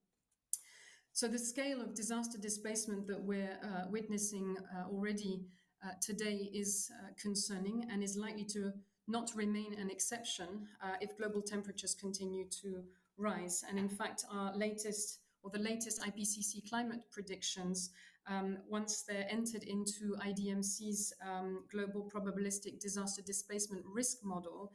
So the scale of disaster displacement that we're witnessing already today is concerning and is likely to not remain an exception if global temperatures continue to rise. And in fact, the latest IPCC climate predictions, once they're entered into IDMC's global probabilistic disaster displacement risk model,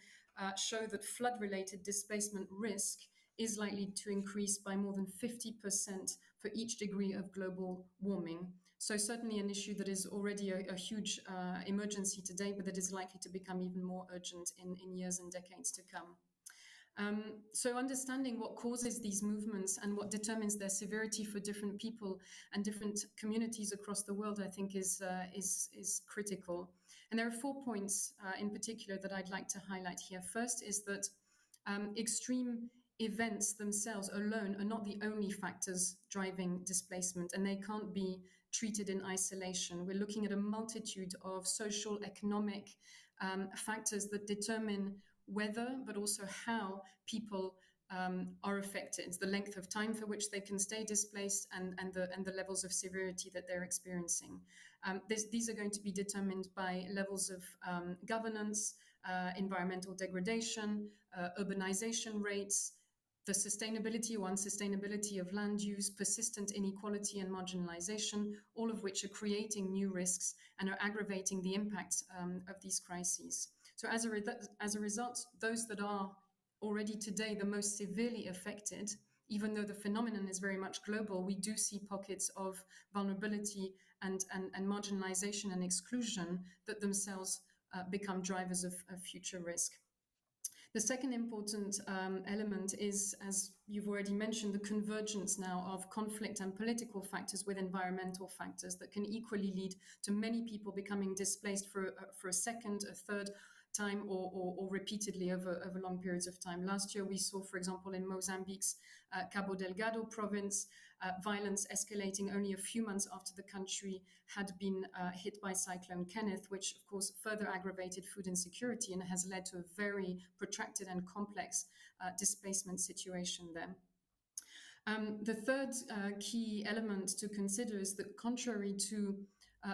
show that flood-related displacement risk is likely to increase by more than 50% for each degree of global warming. So certainly an issue that is already a huge emergency today, but that is likely to become even more urgent in years and decades to come. So understanding what causes these movements and what determines their severity for different people and different communities across the world, I think is critical. And there are 4 points in particular that I'd like to highlight here. First is that extreme events themselves alone are not the only factors driving displacement, and they can't be treated in isolation. We're looking at a multitude of social, economic factors that determine whether, but also how people are affected, the length of time for which they can stay displaced, and the levels of severity that they're experiencing. These are going to be determined by levels of governance, environmental degradation, urbanization rates, the sustainability or unsustainability of land use, persistent inequality and marginalization, all of which are creating new risks and are aggravating the impact of these crises. So as a result, those that are already today the most severely affected even though the phenomenon is very much global, we do see pockets of vulnerability and marginalization and exclusion that themselves become drivers of future risk. The second important element is, as you've already mentioned, the convergence now of conflict and political factors with environmental factors that can equally lead to many people becoming displaced for a second, a third time, or repeatedly over long periods of time. Last year, we saw, for example, in Mozambique's Cabo Delgado province, violence escalating only a few months after the country had been hit by Cyclone Kenneth, which of course further aggravated food insecurity and has led to a very protracted and complex displacement situation there. The third key element to consider is that contrary to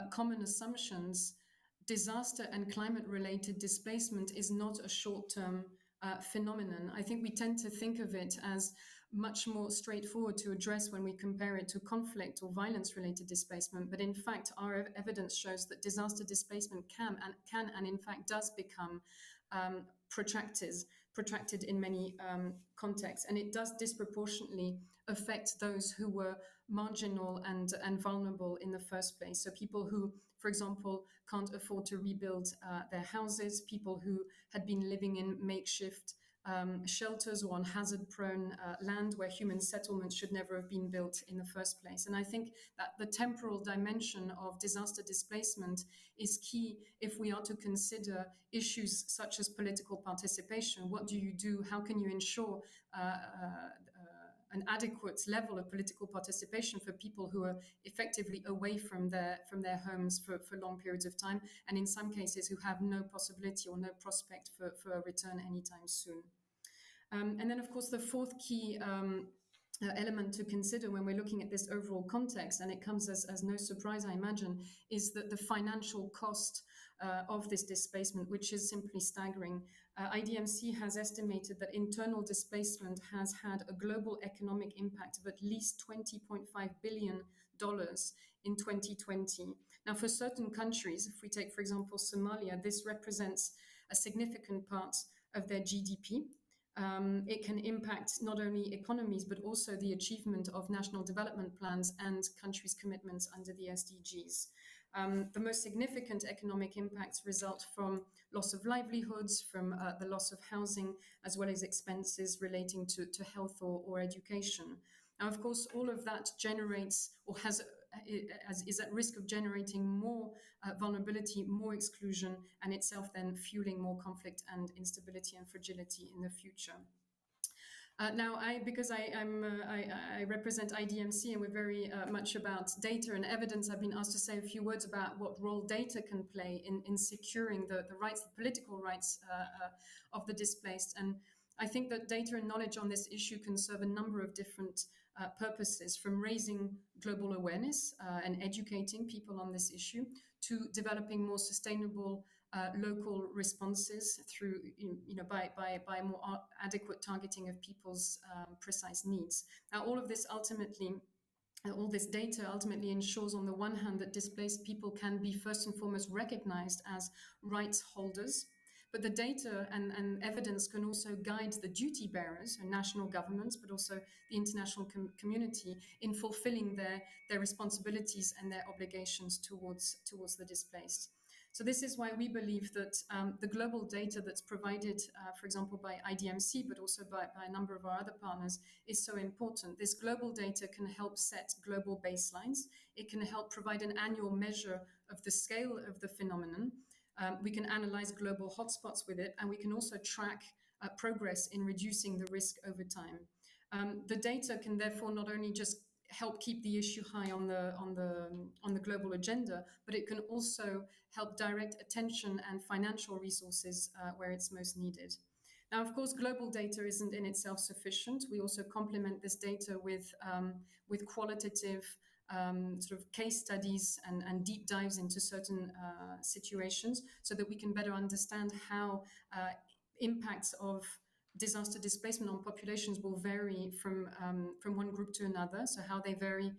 common assumptions, disaster and climate-related displacement is not a short-term phenomenon. I think we tend to think of it as much more straightforward to address when we compare it to conflict or violence-related displacement. But in fact, our evidence shows that disaster displacement can and in fact does become protracted in many contexts, and it does disproportionately affect those who were marginal and vulnerable in the first place. So people who, for example, can't afford to rebuild their houses, people who had been living in makeshift shelters or on hazard-prone land where human settlements should never have been built in the first place. And I think that the temporal dimension of disaster displacement is key if we are to consider issues such as political participation. What do you do? How can you ensure an adequate level of political participation for people who are effectively away from their homes for long periods of time, and in some cases who have no possibility or no prospect for a return anytime soon. And then, of course, the fourth key element to consider when we're looking at this overall context, and it comes as no surprise, I imagine, is that the financial cost of this displacement, which is simply staggering. IDMC has estimated that internal displacement has had a global economic impact of at least $20.5 billion in 2020. Now, for certain countries, if we take, for example, Somalia, this represents a significant part of their GDP. It can impact not only economies, but also the achievement of national development plans and countries' commitments under the SDGs. The most significant economic impacts result from loss of livelihoods, from the loss of housing, as well as expenses relating to health or education. Now, of course, all of that generates or is at risk of generating more vulnerability, more exclusion, and itself then fueling more conflict and instability and fragility in the future. Now, because I represent IDMC and we're very much about data and evidence, I've been asked to say a few words about what role data can play in securing the rights, the political rights of the displaced. And I think that data and knowledge on this issue can serve a number of different purposes, from raising global awareness and educating people on this issue, to developing more sustainable local responses through, by more adequate targeting of people's precise needs. Now, all this data ultimately ensures, on the one hand, that displaced people can be first and foremost recognized as rights holders. But the data and evidence can also guide the duty bearers, and national governments, but also the international community, in fulfilling their responsibilities and their obligations towards the displaced. So this is why we believe that the global data that's provided, for example, by IDMC, but also by a number of our other partners, is so important. This global data can help set global baselines. It can help provide an annual measure of the scale of the phenomenon. We can analyze global hotspots with it, and we can also track progress in reducing the risk over time. The data can therefore not only just help keep the issue high on the global agenda, but it can also help direct attention and financial resources where it's most needed. Now, of course, global data isn't in itself sufficient. We also complement this data with qualitative sort of case studies and deep dives into certain situations, so that we can better understand how impacts of disaster displacement on populations will vary from one group to another. So how they vary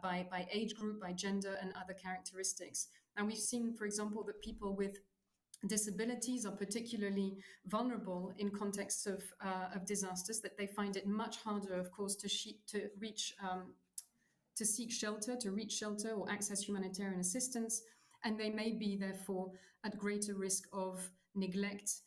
by age group, by gender, and other characteristics. And we've seen, for example, that people with disabilities are particularly vulnerable in contexts of disasters, that they find it much harder, of course, to seek shelter, to reach shelter or access humanitarian assistance, and they may be therefore at greater risk of neglect,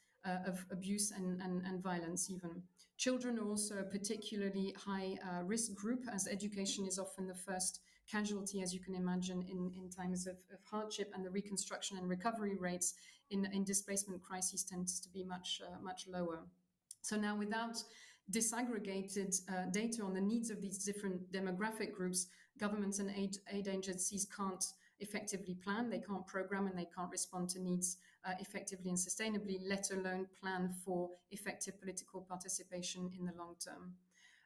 of abuse and violence even. Children are also a particularly high risk group, as education is often the first casualty, as you can imagine, in times of hardship, and the reconstruction and recovery rates in displacement crises tends to be much lower. So now, without disaggregated data on the needs of these different demographic groups, governments and aid agencies can't effectively plan, they can't program, and they can't respond to needs effectively and sustainably, let alone plan for effective political participation in the long term.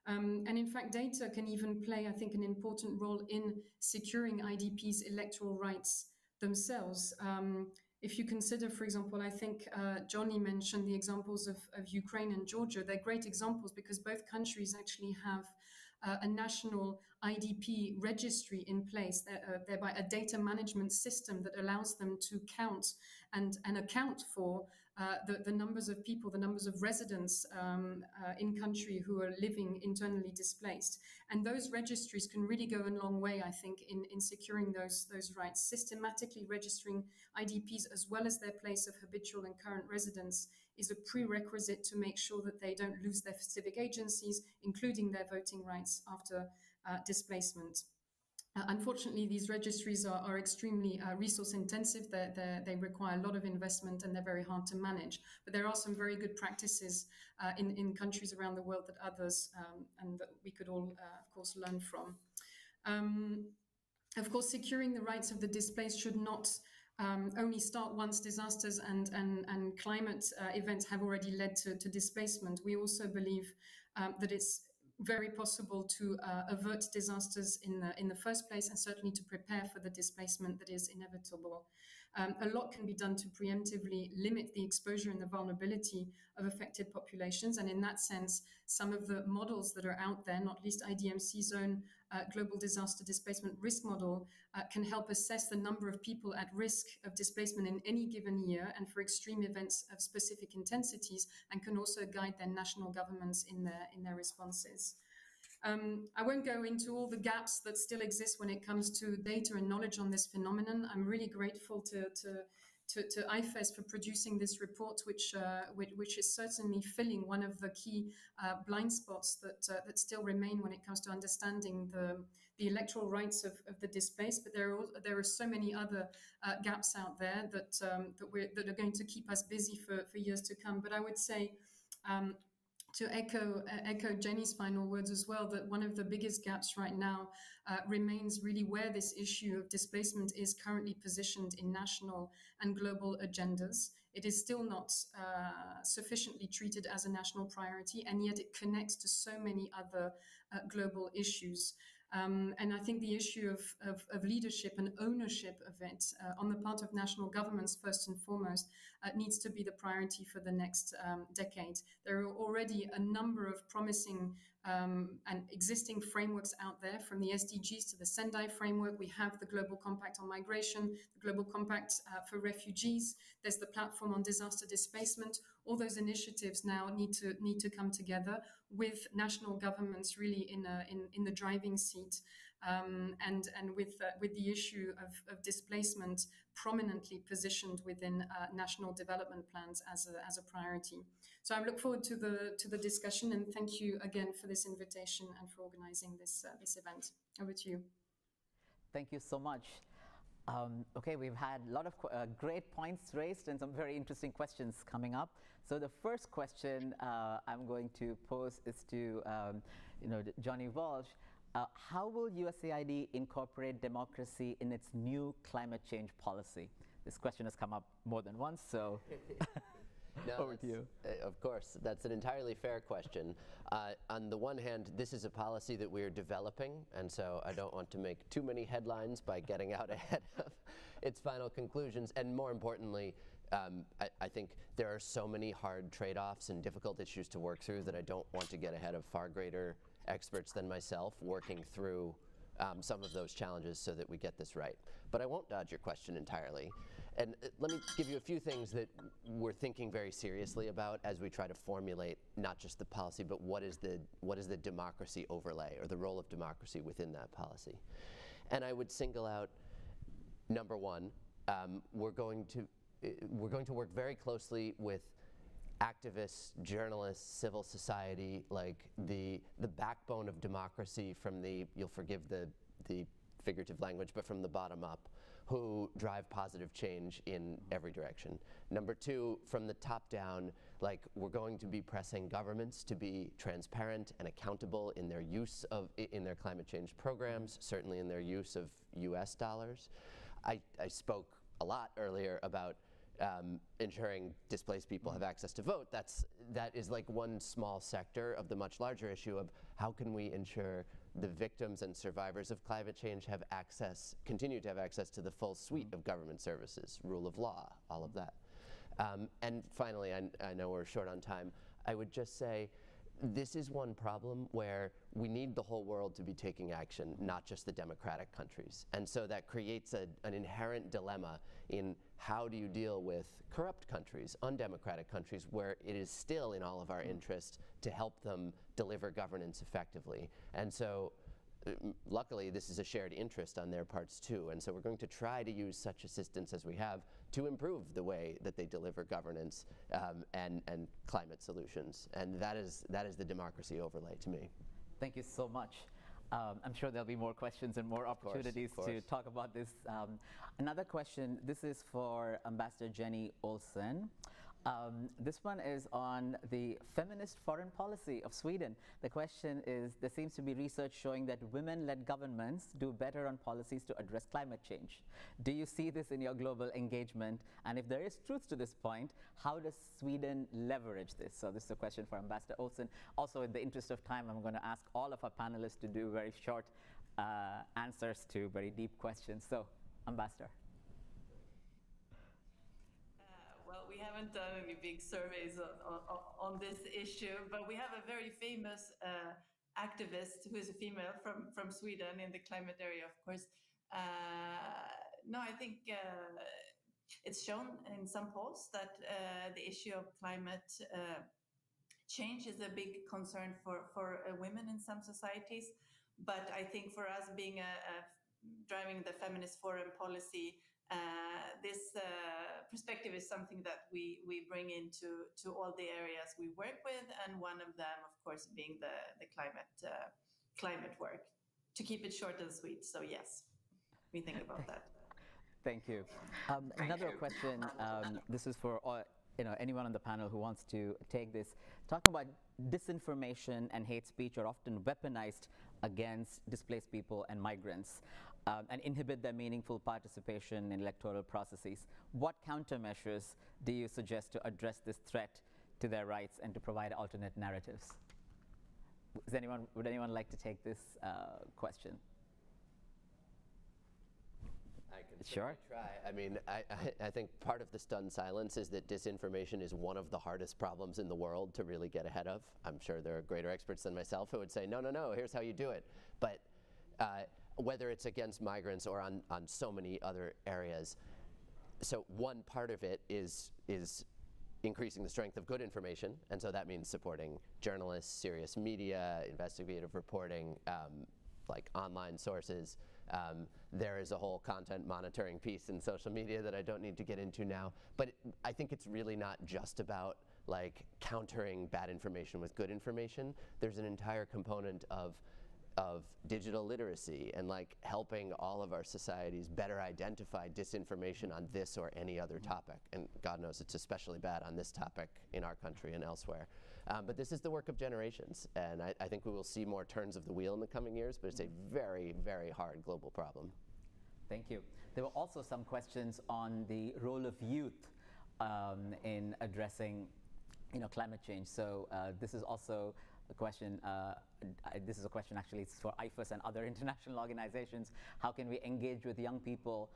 And in fact, data can even play, I think, an important role in securing IDPs' electoral rights themselves. If you consider, for example, I think Johnny mentioned the examples of Ukraine and Georgia. They're great examples because both countries actually have a national IDP registry in place, thereby a data management system that allows them to count and account for the numbers of people, the numbers of residents in country who are living internally displaced. And those registries can really go a long way, I think, in securing those rights. Systematically registering IDPs as well as their place of habitual and current residence is a prerequisite to make sure that they don't lose their civic agencies, including their voting rights after displacement. Unfortunately, these registries are extremely resource intensive. They require a lot of investment and they're very hard to manage. But there are some very good practices in countries around the world that others and that we could all, of course, learn from. Of course, securing the rights of the displaced should not only start once disasters and climate events have already led to displacement. We also believe that it's very possible to avert disasters in the first place, and certainly to prepare for the displacement that is inevitable. A lot can be done to preemptively limit the exposure and the vulnerability of affected populations, and in that sense, some of the models that are out there, not least IDMC's own Global Disaster Displacement Risk Model, can help assess the number of people at risk of displacement in any given year and for extreme events of specific intensities, and can also guide their national governments in their responses. I won't go into all the gaps that still exist when it comes to data and knowledge on this phenomenon. I'm really grateful to IFES for producing this report, which is certainly filling one of the key blind spots that still remain when it comes to understanding the electoral rights of the displaced. But there are so many other gaps out there that are going to keep us busy for years to come. But I would say, to echo Jenny's final words as well, that one of the biggest gaps right now remains really where this issue of displacement is currently positioned in national and global agendas. It is still not sufficiently treated as a national priority, and yet it connects to so many other global issues. And I think the issue of leadership and ownership of it on the part of national governments, first and foremost, needs to be the priority for the next decade. There are already a number of promising and existing frameworks out there, from the SDGs to the Sendai framework. We have the Global Compact on Migration, the Global Compact for Refugees. There's the Platform on Disaster Displacement. All those initiatives now need to come together with national governments really in the driving seat, and with the issue of displacement prominently positioned within national development plans as a priority. So I look forward to the discussion, and thank you again for this invitation and for organizing this event. Over to you. Thank you so much. Okay, we've had a lot of great points raised and some very interesting questions coming up. So the first question I'm going to pose is to Johnny Walsh. How will USAID incorporate democracy in its new climate change policy? This question has come up more than once, so over to you. Of course, that's an entirely fair question. On the one hand, this is a policy that we're developing, and so I don't want to make too many headlines by getting out ahead of its final conclusions. And more importantly, I think there are so many hard trade-offs and difficult issues to work through that I don't want to get ahead of far greater experts than myself working through some of those challenges so that we get this right. But I won't dodge your question entirely. And let me give you a few things that we're thinking very seriously about as we try to formulate not just the policy, but what is the democracy overlay, or the role of democracy within that policy. And I would single out, number one, we're going to work very closely with activists, journalists, civil society, like the backbone of democracy from the, you'll forgive the figurative language, but from the bottom up, who drive positive change in every direction. Number two, from the top down, like, we're going to be pressing governments to be transparent and accountable in their use of, in their climate change programs, certainly in their use of US dollars. I spoke a lot earlier about ensuring displaced people have access to vote. That is like one small sector of the much larger issue of how can we ensure the victims and survivors of climate change have access, continue to have access to the full suite of government services, rule of law, all of that. And finally, I know we're short on time, I would just say this is one problem where we need the whole world to be taking action, not just the democratic countries. And so that creates an inherent dilemma in how do you deal with corrupt countries, undemocratic countries, where it is still in all of our interest to help them deliver governance effectively. And so luckily, this is a shared interest on their parts too. And so we're going to try to use such assistance as we have to improve the way that they deliver governance and climate solutions. And that is the democracy overlay to me. Thank you so much. I'm sure there'll be more questions and more opportunities to talk about this. Another question, this is for Ambassador Jenny Olsson. This one is on the feminist foreign policy of Sweden. The question is, there seems to be research showing that women-led governments do better on policies to address climate change. Do you see this in your global engagement? And if there is truth to this point, how does Sweden leverage this? So this is a question for Ambassador Olsson. Also, in the interest of time, I'm going to ask all of our panelists to do very short answers to very deep questions. So, Ambassador. Well, we haven't done any big surveys on this issue, but we have a very famous activist who is a female from Sweden in the climate area, of course. No, I think it's shown in some polls that the issue of climate change is a big concern for women in some societies. But I think for us being driving the feminist foreign policy, this perspective is something that we bring into all the areas we work with, and one of them, of course, being the climate work. To keep it short and sweet, so yes, we think about that. Thank you. Another question. This is for anyone on the panel who wants to take this. Talking about disinformation and hate speech are often weaponized against displaced people and migrants. And inhibit their meaningful participation in electoral processes. What countermeasures do you suggest to address this threat to their rights and to provide alternate narratives? Would anyone like to take this question? I can certainly try. I mean, I think part of the stunned silence is that disinformation is one of the hardest problems in the world to really get ahead of. I'm sure there are greater experts than myself who would say, no, here's how you do it. But whether it's against migrants or on so many other areas. So one part of it is increasing the strength of good information, and so that means supporting journalists, serious media, investigative reporting, like online sources. There is a whole content monitoring piece in social media that I don't need to get into now, but I think it's really not just about like countering bad information with good information. There's an entire component of digital literacy and like helping all of our societies better identify disinformation on this or any other topic. And God knows it's especially bad on this topic in our country and elsewhere. But this is the work of generations, and I think we will see more turns of the wheel in the coming years, but it's a very, very hard global problem. Thank you. There were also some questions on the role of youth in addressing climate change. So this is also a question, this is a question actually for IFES and other international organizations. How can we engage with young people?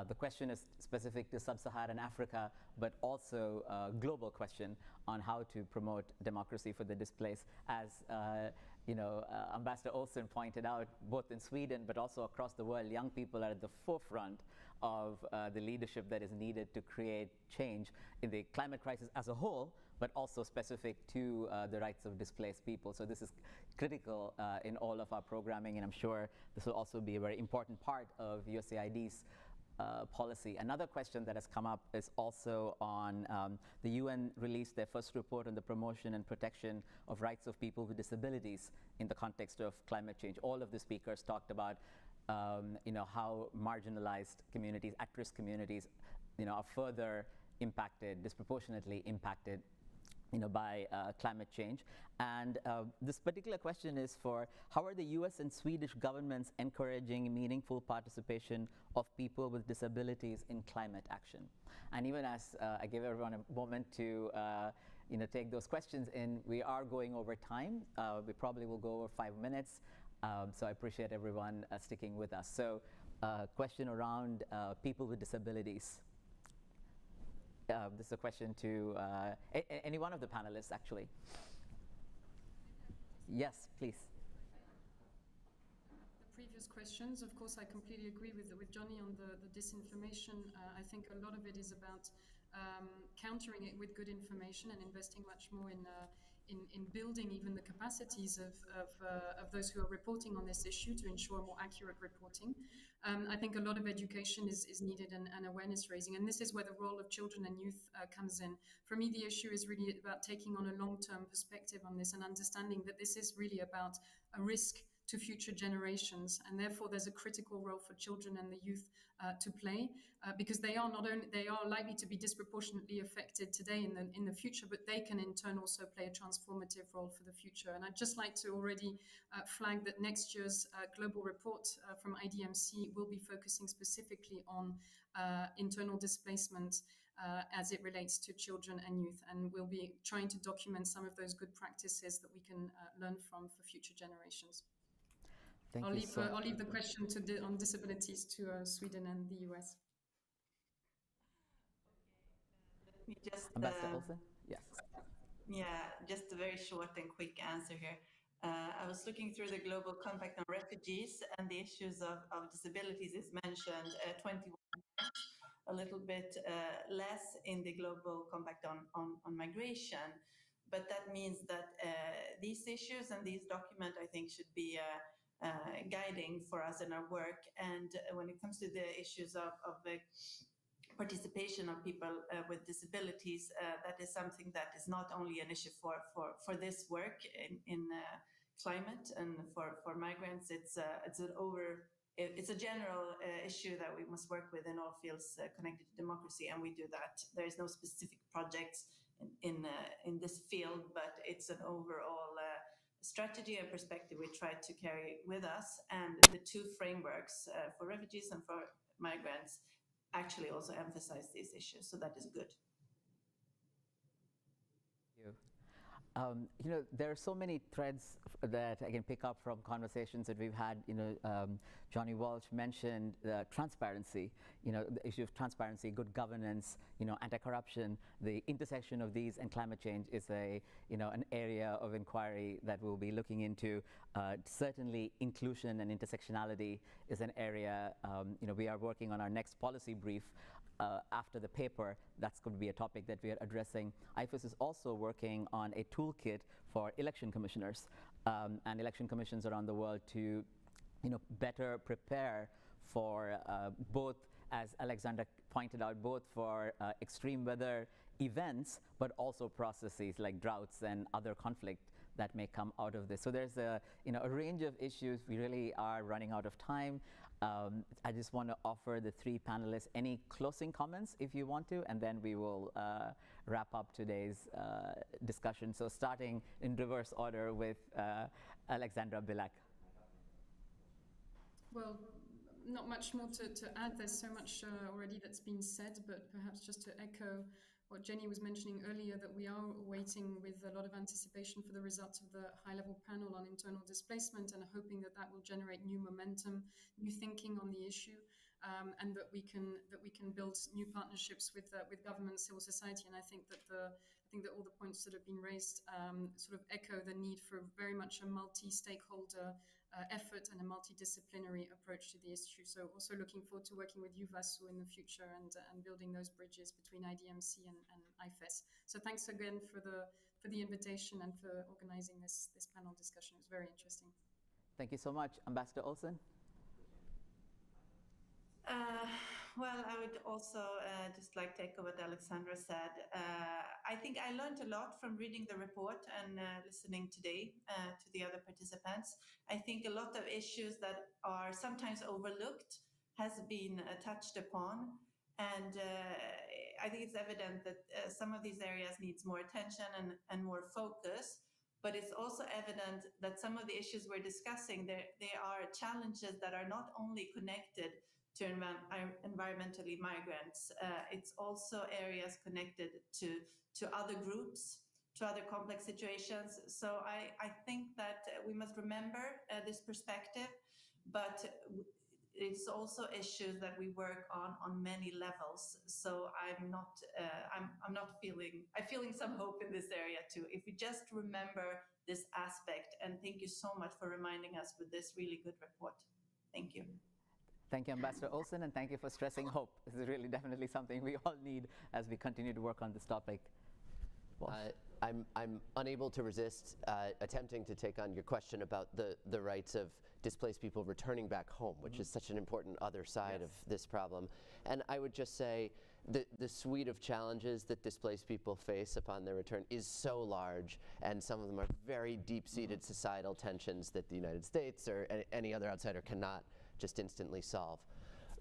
The question is specific to sub-Saharan Africa, but also a global question on how to promote democracy for the displaced. As Ambassador Olsson pointed out, both in Sweden but also across the world, young people are at the forefront of the leadership that is needed to create change in the climate crisis as a whole, but also specific to the rights of displaced people. So this is critical in all of our programming, and I'm sure this will also be a very important part of USAID's policy. Another question that has come up is also on the UN released their first report on the promotion and protection of rights of people with disabilities in the context of climate change. All of the speakers talked about how marginalized communities, at-risk communities, are further impacted, disproportionately impacted by climate change. And this particular question is for how are the US and Swedish governments encouraging meaningful participation of people with disabilities in climate action? And even as I give everyone a moment to take those questions in, we are going over time. We probably will go over 5 minutes. So I appreciate everyone sticking with us. So question around people with disabilities. This is a question to any one of the panelists, actually. Yes, please. The previous questions, of course, I completely agree with Johnny on the disinformation. I think a lot of it is about countering it with good information and investing much more in building even the capacities of those who are reporting on this issue to ensure more accurate reporting. I think a lot of education is needed and awareness raising, and this is where the role of children and youth comes in. For me, the issue is really about taking on a long-term perspective on this and understanding that this is really about a risk to future generations, and therefore there's a critical role for children and the youth to play, because they are likely to be disproportionately affected today in the future, but they can in turn also play a transformative role for the future. And I'd just like to already flag that next year's global report from IDMC will be focusing specifically on internal displacement as it relates to children and youth, and we'll be trying to document some of those good practices that we can learn from for future generations. I'll leave the question on disabilities to Sweden and the US. Let me just Ambassador Olsson? Yes. Yeah, just a very short and quick answer here. I was looking through the Global Compact on Refugees, and the issues of disabilities is mentioned 21 times, a little bit less in the Global Compact on migration. But that means that these issues and these documents, I think, should be guiding for us in our work. And when it comes to the issues of the participation of people with disabilities, that is something that is not only an issue for this work in climate and for migrants. It's a general issue that we must work with in all fields connected to democracy, and we do that. There is no specific projects in this field, but it's an overall strategy and perspective we try to carry with us, and the two frameworks for refugees and for migrants actually also emphasize these issues, so that is good. There are so many threads that I can pick up from conversations that we've had. Johnny Walsh mentioned transparency, the issue of transparency, good governance, anti-corruption. The intersection of these and climate change is an area of inquiry that we'll be looking into. Certainly, inclusion and intersectionality is an area. We are working on our next policy brief. After the paper, that's going to be a topic that we are addressing. IFES is also working on a toolkit for election commissioners and election commissions around the world to better prepare for both, as Alexandra pointed out, both for extreme weather events, but also processes like droughts and other conflict that may come out of this. So there's a range of issues. We really are running out of time. I just want to offer the three panelists any closing comments if you want to, and then we will wrap up today's discussion. So starting in reverse order with Alexandra Bilak. Well, not much more to add. There's so much already that's been said, but perhaps just to echo what Jenny was mentioning earlier, that we are waiting with a lot of anticipation for the results of the high-level panel on internal displacement, and hoping that will generate new momentum, new thinking on the issue, and that we can build new partnerships with government, civil society. And I think think that all the points that have been raised sort of echo the need for very much a multi-stakeholder effort and a multidisciplinary approach to the issue. So also looking forward to working with you, Vasu, in the future and building those bridges between IDMC and IFES. So thanks again for the invitation and for organizing this panel discussion. It was very interesting. Thank you so much. Ambassador Olsson? Well, I would also just like to echo what Alexandra said. I think I learned a lot from reading the report and listening today to the other participants. I think a lot of issues that are sometimes overlooked has been touched upon. And I think it's evident that some of these areas needs more attention and more focus. But it's also evident that some of the issues we're discussing, they are challenges that are not only connected to environmentally migrants. It's also areas connected to other groups, to other complex situations. So I think that we must remember this perspective, but it's also issues that we work on many levels. So I'm feeling some hope in this area too. If we just remember this aspect, and thank you so much for reminding us with this really good report. Thank you. Thank you, Ambassador Olsson, and thank you for stressing hope. This is really definitely something we all need as we continue to work on this topic. I'm unable to resist attempting to take on your question about the rights of displaced people returning back home, which is such an important other side of this problem. And I would just say the suite of challenges that displaced people face upon their return is so large, and some of them are very deep-seated societal tensions that the United States or any other outsider cannot just instantly solve.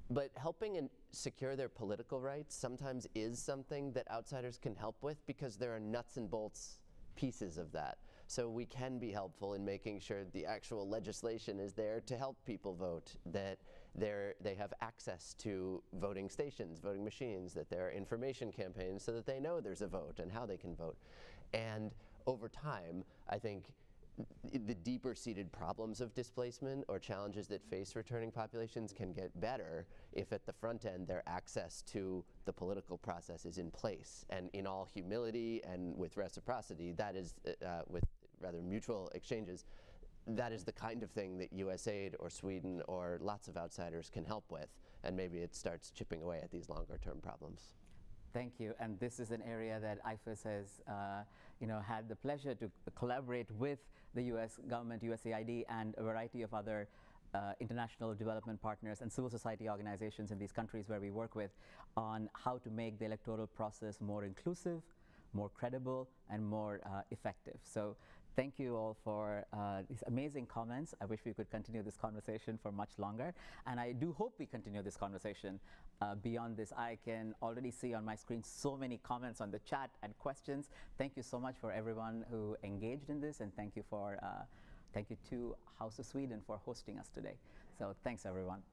But helping and secure their political rights sometimes is something that outsiders can help with, because there are nuts and bolts pieces of that. So we can be helpful in making sure the actual legislation is there to help people vote, that they have access to voting stations, voting machines, that there are information campaigns so that they know there's a vote and how they can vote. And over time, I think the deeper-seated problems of displacement or challenges that face returning populations can get better if at the front end their access to the political process is in place. And in all humility and with reciprocity, that is, with rather mutual exchanges, that is the kind of thing that USAID or Sweden or lots of outsiders can help with. And maybe it starts chipping away at these longer-term problems. Thank you, and this is an area that IFES has had the pleasure to collaborate with the US government, USAID, and a variety of other international development partners and civil society organizations in these countries where we work with on how to make the electoral process more inclusive, more credible, and more effective. So thank you all for these amazing comments. I wish we could continue this conversation for much longer. And I do hope we continue this conversation beyond this. I can already see on my screen so many comments on the chat and questions. Thank you so much for everyone who engaged in this. And thank you to House of Sweden for hosting us today. So thanks, everyone.